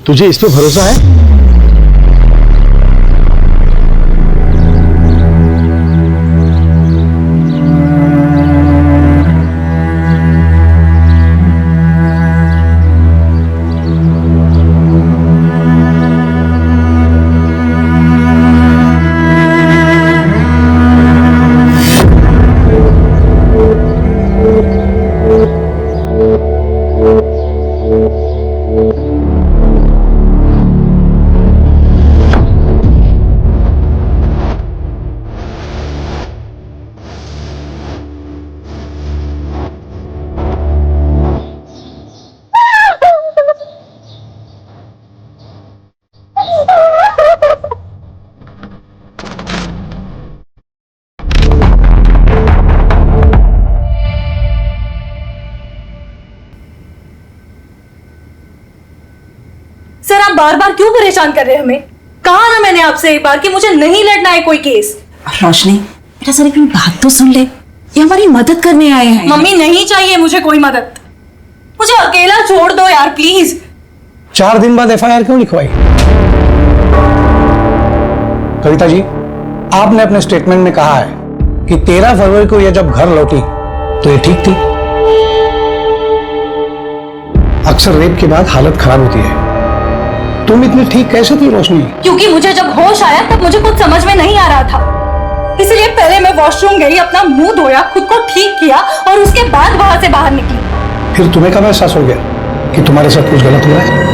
तुझे इस पे भरोसा है? सर आप बार बार क्यों परेशान कर रहे हैं हमें? कहा ना मैंने आपसे एक बार कि मुझे नहीं लड़ना है कोई केस। रोशनी बेटा सर एक बात तो सुन ले, ये हमारी मदद करने आए हैं। मम्मी नहीं चाहिए मुझे कोई मदद, मुझे अकेला छोड़ दो यार प्लीज। 4 दिन बाद एफआईआर क्यों लिखवाई? कविता जी, आपने अपने स्टेटमेंट में कहा है कि 13 फरवरी को यह जब घर लौटी तो ये ठीक थी। अक्सर रेप के बाद हालत खराब होती है, तुम इतनी ठीक कैसे थी रोशनी? क्योंकि मुझे जब होश आया तब मुझे कुछ समझ में नहीं आ रहा था, इसलिए पहले मैं वॉशरूम गई, अपना मुंह धोया, खुद को ठीक किया और उसके बाद वहां से बाहर निकली। फिर तुम्हें कब एहसास हो गया कि तुम्हारे साथ कुछ गलत हुआ है?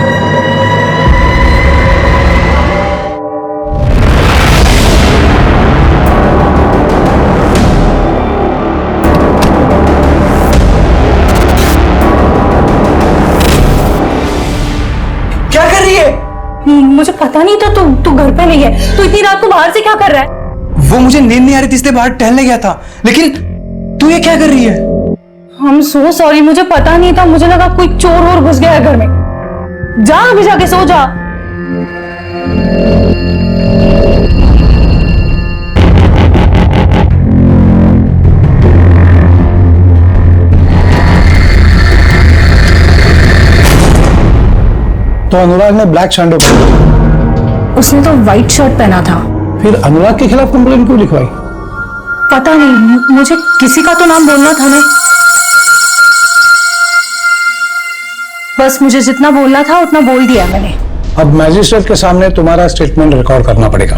क्या कर रही है? मुझे पता नहीं था तू घर पे नहीं है। तू इतनी रात को बाहर से क्या कर रहा है? वो मुझे नींद नहीं आ रही थी इसलिए बाहर टहलने गया था, लेकिन तू ये क्या कर रही है? I'm so sorry, मुझे पता नहीं था, मुझे लगा कोई चोर और घुस गया है घर में। जा अभी जाके सो जा। तो अनुराग ने ब्लैक शैंडो पहना, उसने तो व्हाइट शर्ट पहना था। फिर अनुराग के खिलाफ कंप्लेंट क्यों लिखवाई? पता नहीं, मुझे किसी का तो नाम बोलना था ना। बस मुझे जितना बोलना था उतना बोल दिया मैंने। अब मैजिस्ट्रेट के सामने तुम्हारा स्टेटमेंट रिकॉर्ड करना पड़ेगा,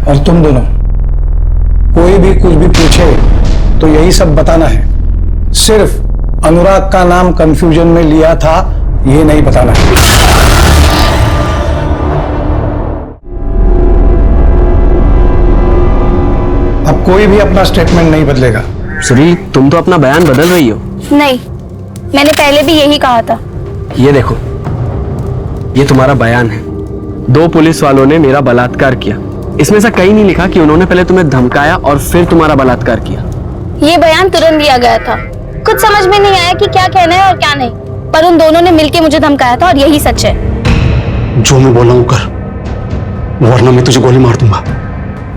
और तुम दोनों कोई भी कुछ भी पूछे तो यही सब बताना है। सिर्फ अनुराग का नाम कंफ्यूजन में लिया था ये नहीं बताना है। अब कोई भी अपना स्टेटमेंट नहीं बदलेगा। सुरील, तुम तो अपना बयान बदल रही हो। नहीं, मैंने पहले भी यही कहा था। ये देखो, ये तुम्हारा बयान है। 2 पुलिस वालों ने मेरा बलात्कार किया, इसमें से कहीं नहीं लिखा कि उन्होंने पहले तुम्हें धमकाया और फिर तुम्हारा बलात्कार किया। ये बयान तुरंत दिया गया था, कुछ समझ में नहीं आया कि क्या कहना है और क्या नहीं, पर उन दोनों ने मिलकर मुझे धमकाया था और यही सच है। जो मैं बोला हूं कर, वरना मैं तुझे गोली मार दूंगा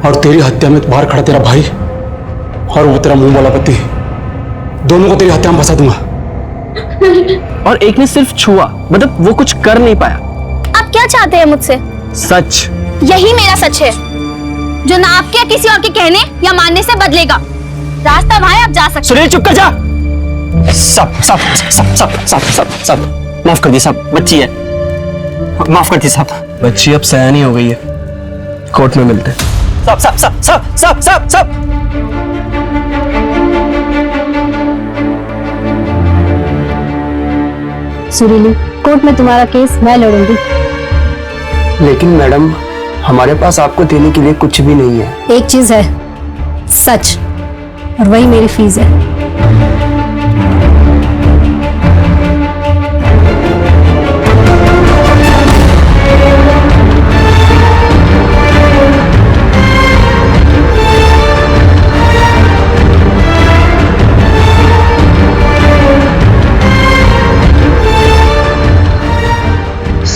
और तेरी हत्या में बाहर खड़ा तेरा भाई और वो तेरा मुंह वाला पति, दोनों को तेरी हत्या में फंसा दूंगा। और एक ने सिर्फ छुआ, मतलब वो कुछ कर नहीं पाया। आप क्या चाहते हैं मुझसे? सच। यही मेरा सच है, जो ना आपके या किसी और के कहने या मानने से बदलेगा। रास्ता वहां है, आप जा सकते। सुनील चुप कर जा। सब सब सब सब सब सब सब माफ कर दी साहब, बच्ची है, माफ कर दी साहब। बच्ची अब सयानी हो गई है, कोर्ट में मिलते हैं। सब सब सब सब सब सब सब सुरीली, कोर्ट में तुम्हारा केस मैं लड़ूंगी। लेकिन मैडम, हमारे पास आपको देने के लिए कुछ भी नहीं है। एक चीज है, सच, और वही मेरी फीस है।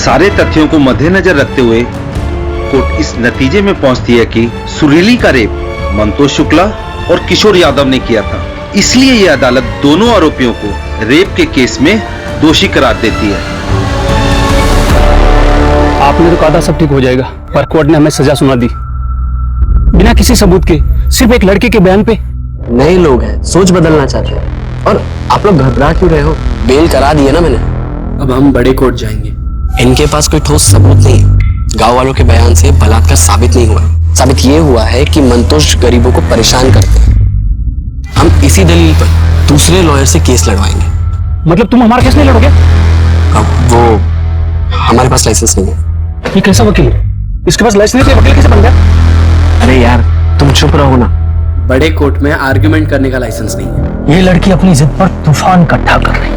सारे तथ्यों को मद्देनजर रखते हुए कोर्ट इस नतीजे में पहुंचती है कि सुरीली का रेप मंतोष शुक्ला और किशोर यादव ने किया था। इसलिए यह अदालत दोनों आरोपियों को रेप के केस में दोषी करार देती है। आपने तो कहा था सब ठीक हो जाएगा, पर कोर्ट ने हमें सजा सुना दी बिना किसी सबूत के, सिर्फ एक लड़के के बयान पे। नए लोग हैं, सोच बदलना चाहते हैं, और आप लोग घबरा क्यों रहे हो? बेल करा दी है ना मैंने। अब हम बड़े कोर्ट जाएंगे। इनके पास कोई ठोस सबूत नहीं है। गांव वालों के बयान से बलात्कार साबित नहीं हुआ। साबित ये हुआ है कि मंतोष गरीबों को परेशान करते हैं। हम इसी दलील पर दूसरे लॉयर से केस लड़वाएंगे। मतलब तुम हमारा केस नहीं लड़ोगे? अब वो हमारे पास लाइसेंस नहीं है। ये कैसा वकील है? इसके पास लाइसेंस नहीं, वकील कैसे बन गया? अरे यार तुम चुप रहो ना। बड़े कोर्ट में आर्ग्यूमेंट करने का लाइसेंस नहीं है। ये लड़की अपनी जिद पर तूफान इकट्ठा कर रही,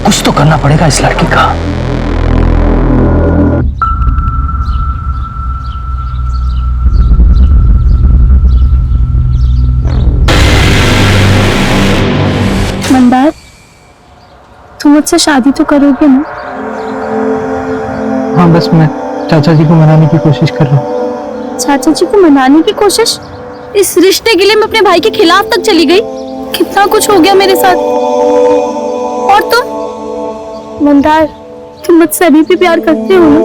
कुछ तो करना पड़ेगा इस लड़की का। मंदार, तुम मुझसे शादी तो करोगे ना? हाँ, बस मैं चाचा जी को मनाने की कोशिश कर रहा हूँ। चाचा जी को मनाने की कोशिश? इस रिश्ते के लिए मैं अपने भाई के खिलाफ तक चली गई। कितना कुछ हो गया मेरे साथ। और तुम मंदार, तुम मुझसे अभी भी प्यार करते हो ना?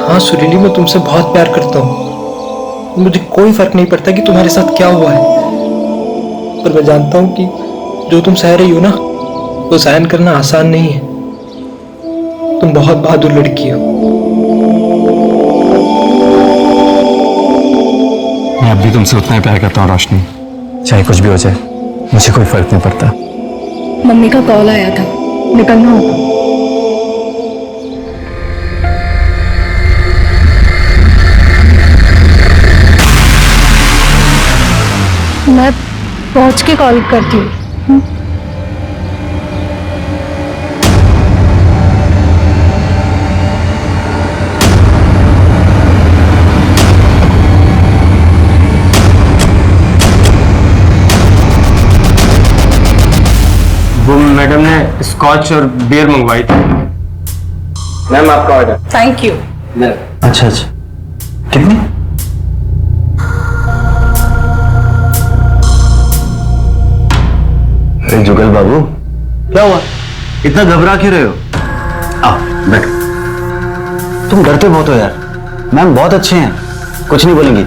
हाँ सुरीली, मैं तुमसे बहुत प्यार करता हूँ। मुझे कोई फर्क नहीं पड़ता कि तुम्हारे साथ क्या हुआ है, पर मैं जानता हूँ कि जो तुम सह रही हो ना, वो सहन करना आसान नहीं है। तुम बहुत बहादुर लड़की हो। मैं अब भी तुमसे उतना ही प्यार करता हूँ रोशनी, चाहे कुछ भी हो जाए, मुझे कोई फर्क नहीं पड़ता। मम्मी का कॉल आया था, निकलना होगा। मैं पहुंच के कॉल करती हूँ। वो मैडम ने स्कॉच और बियर मंगवाई थी। मैम आपका ऑर्डर। Thank you. अच्छा अच्छा, कितनी? अरे जुगल बाबू, क्या हुआ? इतना घबरा क्यों रहे हो? आओ बैठो। तुम डरते बहुत हो यार। मैम बहुत अच्छे हैं, कुछ नहीं बोलेंगी।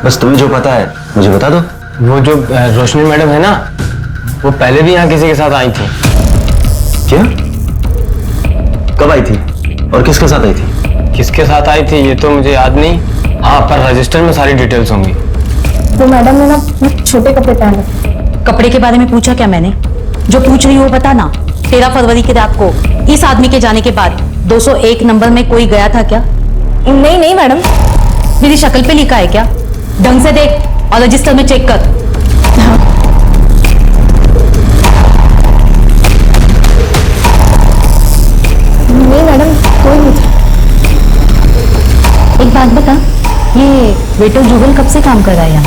बस तुम्हें जो पता है मुझे बता दो। वो जो रोशनी मैडम है ना, वो पहले भी यहाँ किसी के साथ आई थी। क्या? कब आई थी और किसके साथ आई थी? किसके साथ आई थी ये तो मुझे याद नहीं। हाँ, पर रजिस्टर में सारी डिटेल्स होंगी। वो मैडम ने ना छोटे कपड़े पहने। कपड़े के बारे में पूछा क्या मैंने? जो पूछ रही हो बता ना। 13 फरवरी की रात को इस आदमी के जाने के बाद 201 नंबर में कोई गया था क्या? नहीं नहीं मैडम। मेरी शक्ल पे लिखा है क्या? ढंग से देख और रजिस्टर में चेक कर। नहीं मैडम, कोई नहीं था। एक बात बता, ये वेटर जुगल कब से काम कर रहा है यहाँ?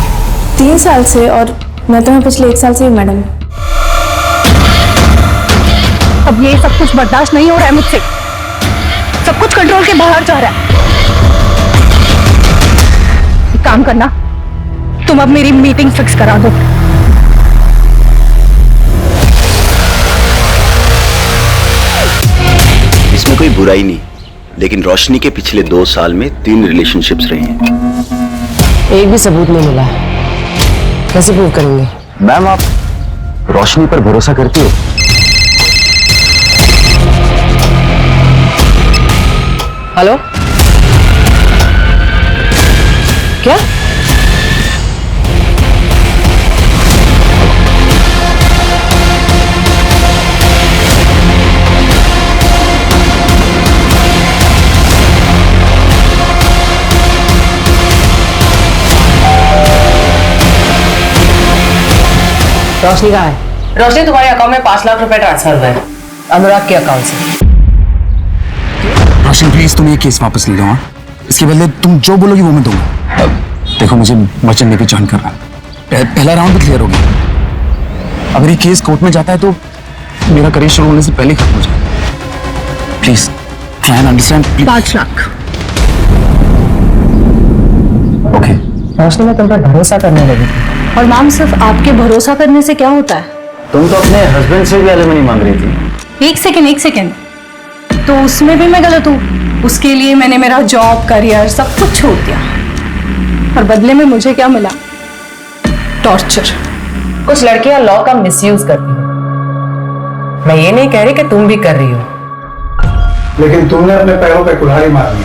3 साल से, और मैं तो यहाँ पिछले 1 साल से हूँ मैडम। अब ये सब कुछ बर्दाश्त नहीं हो रहा है मुझसे। सब कुछ कंट्रोल के बाहर जा रहा है। एक काम करना, तुम अब मेरी मीटिंग फिक्स करा दो। इसमें कोई बुराई नहीं, लेकिन रोशनी के पिछले 2 साल में 3 रिलेशनशिप्स रहे हैं। एक भी सबूत नहीं मिला, कैसे प्रूव करेंगे? मैम आप रोशनी पर भरोसा करती हो? हेलो, क्या? रोशनी कहाँ है? रोशनी तुम्हारे अकाउंट में 5 लाख रुपए ट्रांसफर हुए हैं अनुराग के अकाउंट से। रोशनी प्लीज तुम ये केस वापस ले लो। हाँ, इसके बदले तुम जो बोलोगी वो मैं दूंगा। अब देखो मुझे वचन लेके ज्वाइन करना है। पहला राउंड भी क्लियर हो गया। अगर ये केस कोर्ट में जाता है तो मेरा करियर शुरू होने से पहले खत्म हो जाए। Please try and understand. 5 lakh. Okay. Roshni मैं तुम पर भरोसा करने लगी थी। और मैम सिर्फ आपके भरोसा करने से क्या होता है? तुम तो अपने हस्बैंड से भी एलिमनी मांग रही थी। एक सेकेंड, तो उसमें भी मैं गलत हूँ? उसके लिए मैंने मेरा जॉब, करियर सब कुछ छोड़ दिया और बदले में मुझे क्या मिला? टॉर्चर। कुछ लड़कियां लॉ का मिसयूज करती हैं। मैं ये नहीं कह रही कि तुम भी कर रही हो, लेकिन तुमने अपने पैरों पे कुल्हाड़ी मार दी।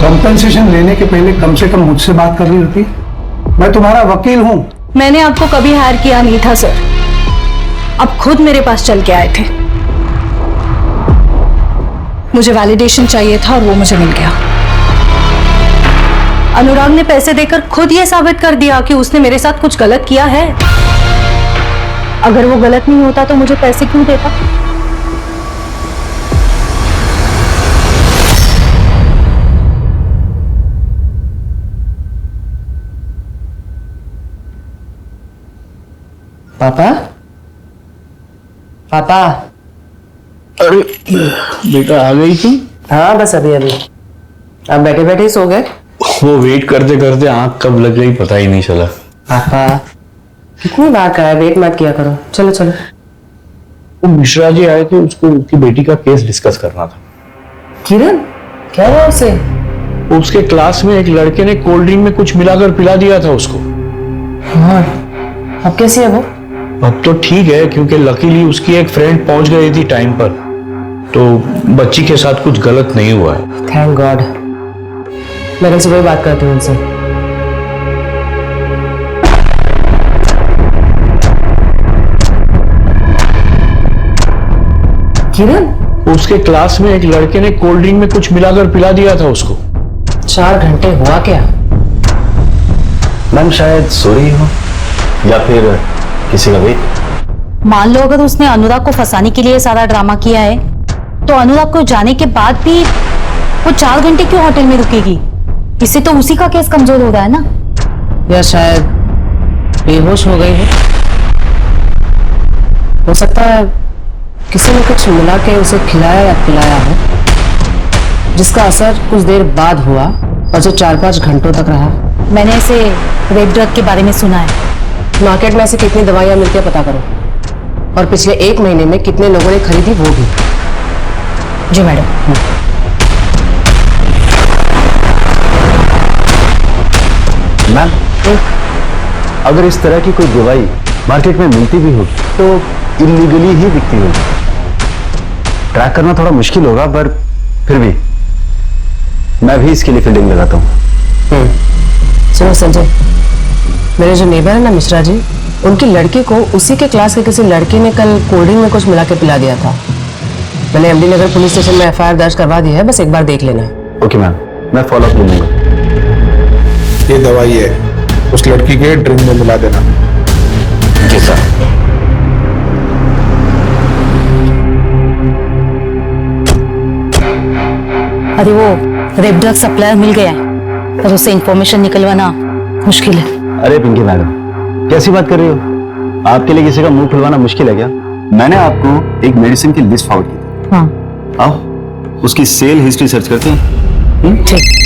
कंपनसेशन लेने के पहले कम से कम मुझसे बात कर रही होती। मैं तुम्हारा वकील हूं। मैंने आपको कभी हायर किया नहीं था सर, आप खुद मेरे पास चल के आए थे। मुझे वैलिडेशन चाहिए था और वो मुझे मिल गया। अनुराग ने पैसे देकर खुद ये साबित कर दिया कि उसने मेरे साथ कुछ गलत किया है। अगर वो गलत नहीं होता तो मुझे पैसे क्यों देता? पापा? पापा? अरे बेटा आ गई तुम? हाँ बस अभी आप बैठे बैठे ही सो गए? वो वेट करते करते आंख कब लग गई पता ही नहीं चला। पापा कितनी बार कहा वेट मत किया करो। चलो चलो। वो मिश्रा जी आए थे, उसको उसकी बेटी का केस डिस्कस करना था। किरण क्या हुआ उसे? उसके क्लास में एक लड़के ने कोल्ड ड्रिंक में कुछ मिलाकर पिला दिया था उसको। हाँ अब कैसी है वो? अब तो ठीक है क्योंकि लकीली उसकी एक फ्रेंड पहुंच गई थी टाइम पर, तो बच्ची के साथ कुछ गलत नहीं हुआ है। Thank God. मैं कल सुबह बात करती हूँ उनसे। किरण? उसके क्लास में एक लड़के ने कोल्ड ड्रिंक में कुछ मिलाकर पिला दिया था उसको। 4 घंटे हुआ क्या? मैम शायद सो रही हो या फिर किसी का वेट। मान लो अगर उसने अनुराग को फंसाने के लिए सारा ड्रामा किया है, तो अनुराग को जाने के बाद भी वो 4 घंटे क्यों होटल में रुकेगी? इससे तो उसी का केस कमजोर हो रहा है ना। या शायद बेहोश हो गई हो सकता है किसी ने कुछ मिला के उसे खिलाया या पिलाया हो, जिसका असर कुछ देर बाद हुआ और जो 4-5 घंटों तक रहा। मैंने ऐसे रेड ड्रग के बारे में सुना है। मार्केट में ऐसे कितनी दवाइयां मिलती है पता करो, और पिछले 1 महीने में कितने लोगों ने खरीदी वो भी। जी मैडम। मैम अगर इस तरह की कोई दवाई मार्केट में मिलती भी होगी तो इलीगली ही बिकती होगी। ट्रैक करना थोड़ा मुश्किल होगा, पर फिर भी मैं भी इसके लिए फील्डिंग लगाता हूँ। सुनो संजय, मेरे जो नेबर है ना मिश्रा जी, उनकी लड़की को उसी के क्लास के किसी लड़के ने कल कोल्ड ड्रिंक में कुछ मिला के पिला दिया था। मैंने एमडी नगर पुलिस स्टेशन में एफआईआर दर्ज करवा दी है, बस एक बार देख लेना। ओके मैम, मैं फॉलो अप ले लूंगा। ये दवाई है, उस लड़की के ड्रिंक में मिला देना। जी सर। अरे वो रेड ड्रग सप्लायर मिल गया है और उससे इंफॉर्मेशन निकलवाना मुश्किल है। अरे पिंकी मैडम कैसी बात कर रही हो? आपके लिए किसी का मुंह खुलवाना मुश्किल है क्या? मैंने आपको एक मेडिसिन की लिस्ट फॉरवर्ड की। हाँ। आओ उसकी सेल हिस्ट्री सर्च करते हैं। ठीक।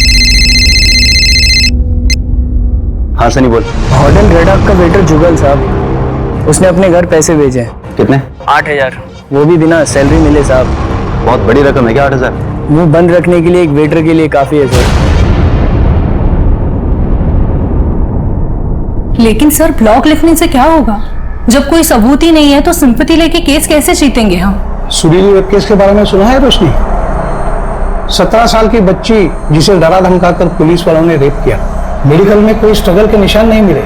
हाँ सनी बोल। होटल रेड डॉग का वेटर जुगल साहब, उसने अपने घर पैसे भेजे हैं। कितने? 8,000, वो भी बिना सैलरी मिले साहब। बहुत बड़ी रकम है क्या 8,000? मुंह बंद रखने के लिए एक वेटर के लिए काफी है सर। लेकिन सर ब्लॉग लिखने से क्या होगा? जब कोई सबूत ही नहीं है तो सिंपैथी लेके केस कैसे जीतेंगे हम? सुरीली रेप केस के बारे में सुना है रोशनी? 17 साल की बच्ची जिसे डरा धमकाकर पुलिस वालों ने रेप किया। मेडिकल में कोई स्ट्रगल के निशान नहीं मिले,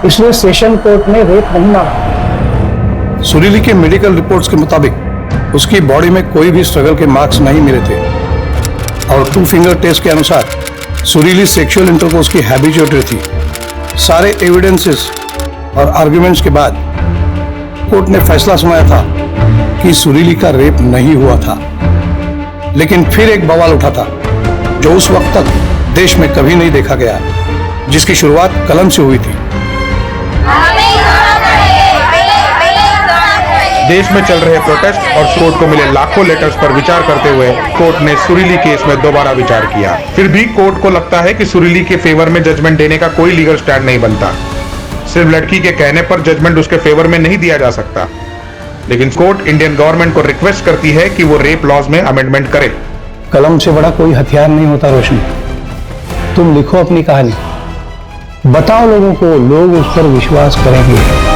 इसलिए सेशन कोर्ट ने रेप नहीं माना। सुरीली के मेडिकल रिपोर्ट्स के मुताबिक उसकी बॉडी में कोई भी स्ट्रगल के मार्क्स नहीं मिले थे, और 2 फिंगर टेस्ट के अनुसार सुरीली सेक्सुअल इंटरकोर्स की हैबिचुएटर थी। सारे एविडेंसेस और आर्गुमेंट्स के बाद कोर्ट ने फैसला सुनाया था कि सुरीली का रेप नहीं हुआ था। लेकिन फिर एक बवाल उठा था जो उस वक्त तक देश में कभी नहीं देखा गया, जिसकी शुरुआत कलम से हुई थी। देश में चल रहे प्रोटेस्ट और कोर्ट को मिले लाखों लेटर्स पर विचार करते हुए कोर्ट ने सुरीली केस में दोबारा विचार किया। फिर भी कोर्ट को लगता है कि सुरीली के फेवर में जजमेंट देने का कोई लीगल स्टैंड नहीं बनता। सिर्फ लड़की के कहने पर जजमेंट उसके फेवर में नहीं दिया जा सकता, लेकिन कोर्ट इंडियन गवर्नमेंट को रिक्वेस्ट करती है कि वो रेप लॉज में अमेंडमेंट करे। कलम से बड़ा कोई हथियार नहीं होता रोशनी। तुम लिखो अपनी कहानी, बताओ लोगों को, लोग उस पर विश्वास करेंगे।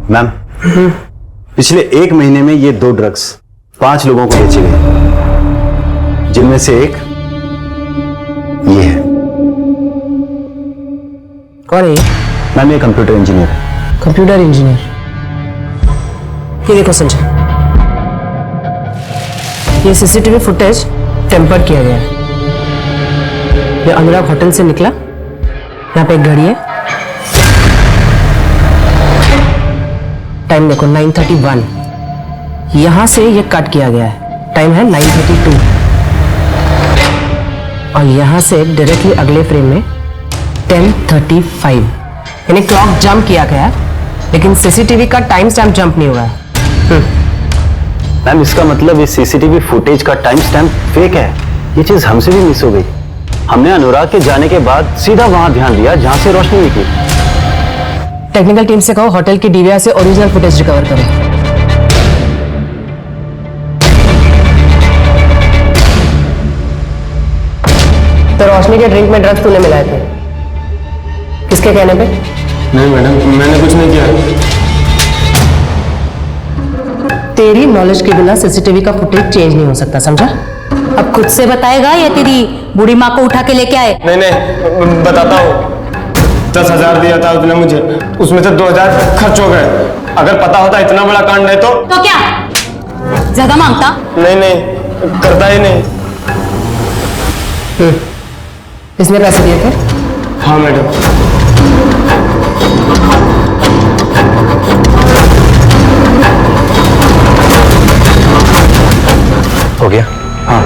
मैम, पिछले 1 महीने में ये 2 ड्रग्स 5 लोगों को बेचे गए, जिनमें से एक ये है। कौन है ये? मैम, ये कंप्यूटर इंजीनियर है। Computer engineer? ये देखो संजय, ये सीसीटीवी फुटेज टेम्पर किया गया है। ये अनुराग होटल से निकला, यहाँ पे एक घड़ी है, टाइम देखो 9:31। यहां से ये कट किया गया है, टाइम है 9:32। और यहां से डायरेक्टली अगले फ्रेम में 10:35, यानी क्लॉक जंप किया गया, लेकिन सीसीटीवी का टाइम स्टैम्प जंप नहीं हुआ है। मैम, इसका मतलब इस सीसीटीवी फुटेज का टाइम स्टैम्प फेक है। ये चीज हमसे भी मिस हो गई। हमने अनुराग के जाने के बाद सीधा वहां ध्यान दिया जहां से रोशनी निकली। टेक्निकल टीम से कहो होटल की डीवीआर से ओरिजिनल फुटेज रिकवर करें। तो रोशनी के ड्रिंक में ड्रग्स तूने मिलाए थे, किसके कहने पे? नहीं मैडम, मैंने कुछ नहीं किया। तेरी नॉलेज के बिना सीसीटीवी का फुटेज चेंज नहीं हो सकता, समझा? अब खुद से बताएगा या तेरी बूढ़ी माँ को उठा के लेके आए? नहीं, बताता हूँ। 10,000 दिया था उसने मुझे, उसमें से 2,000 खर्च हो गए। अगर पता होता इतना बड़ा कांड है तो क्या ज्यादा मांगता? नहीं, करता ही नहीं। इसने पैसे दिए थे? हाँ मैडम। हो गया? हाँ।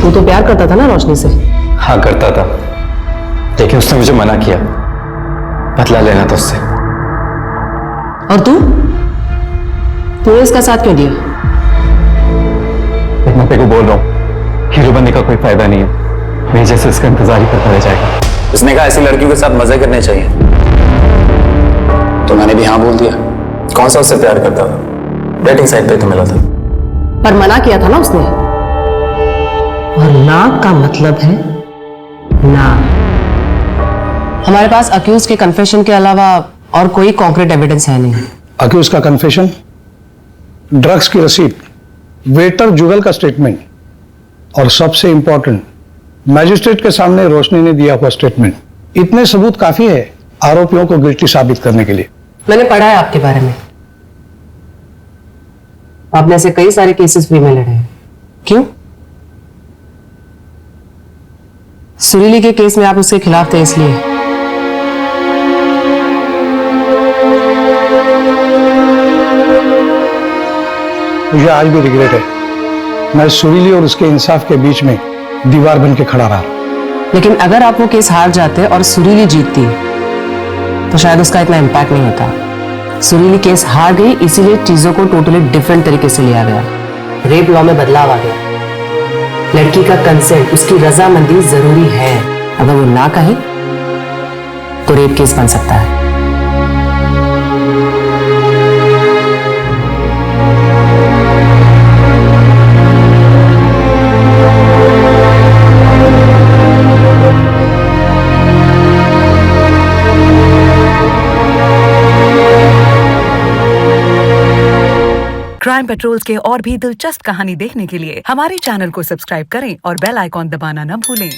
तू तो प्यार करता था ना रोशनी से? हाँ करता था, लेकिन उसने मुझे मना किया, बदला लेना था उससे। और तूने इसका साथ क्यों दिया? मैं तेरे को बोल रहा हूँ, हीरो बनने का कोई फायदा नहीं है, मेरे जैसे इसका इंतजार ही करता रह जाएगा। उसने कहा ऐसी लड़कियों के साथ मजे करने चाहिए, तो मैंने भी हाँ बोल दिया। कौन सा उससे प्यार करता था? डेटिंग साइट पे तो मिला था। पर मना किया था ना उसने, और ना का मतलब है ना। हमारे पास अक्यूज के कन्फेशन के अलावा और कोई कॉन्क्रीट एविडेंस है नहीं। अक्यूज का कन्फेशन, ड्रग्स की रसीद, वेटर जुगल का स्टेटमेंट, और सबसे इंपॉर्टेंट मैजिस्ट्रेट के सामने रोशनी ने दिया हुआ स्टेटमेंट। इतने सबूत काफी है आरोपियों को गिल्टी साबित करने के लिए। मैंने पढ़ा है आपके बारे में, आपने ऐसे कई सारे केसेस भी में लड़े हैं। क्यों? सुरीली के केस में आप उसके खिलाफ थे इसलिए। मुझे आज भी रिग्रेट है, मैं सुरीली और उसके इंसाफ के बीच में दीवार बन के खड़ा रहा। लेकिन अगर आप वो केस हार जाते और सुरीली जीतती तो शायद उसका इतना इम्पैक्ट नहीं होता। सुरीली केस हार गई, इसीलिए चीजों को टोटली डिफरेंट तरीके से लिया गया। रेप लॉ में बदलाव आ गया। लड़की का कंसेंट, उसकी रजामंदी जरूरी है। अगर वो ना कहे तो रेप केस बन सकता है। क्राइम पेट्रोल्स के और भी दिलचस्प कहानी देखने के लिए हमारे चैनल को सब्सक्राइब करें और बेल आइकॉन दबाना न भूलें।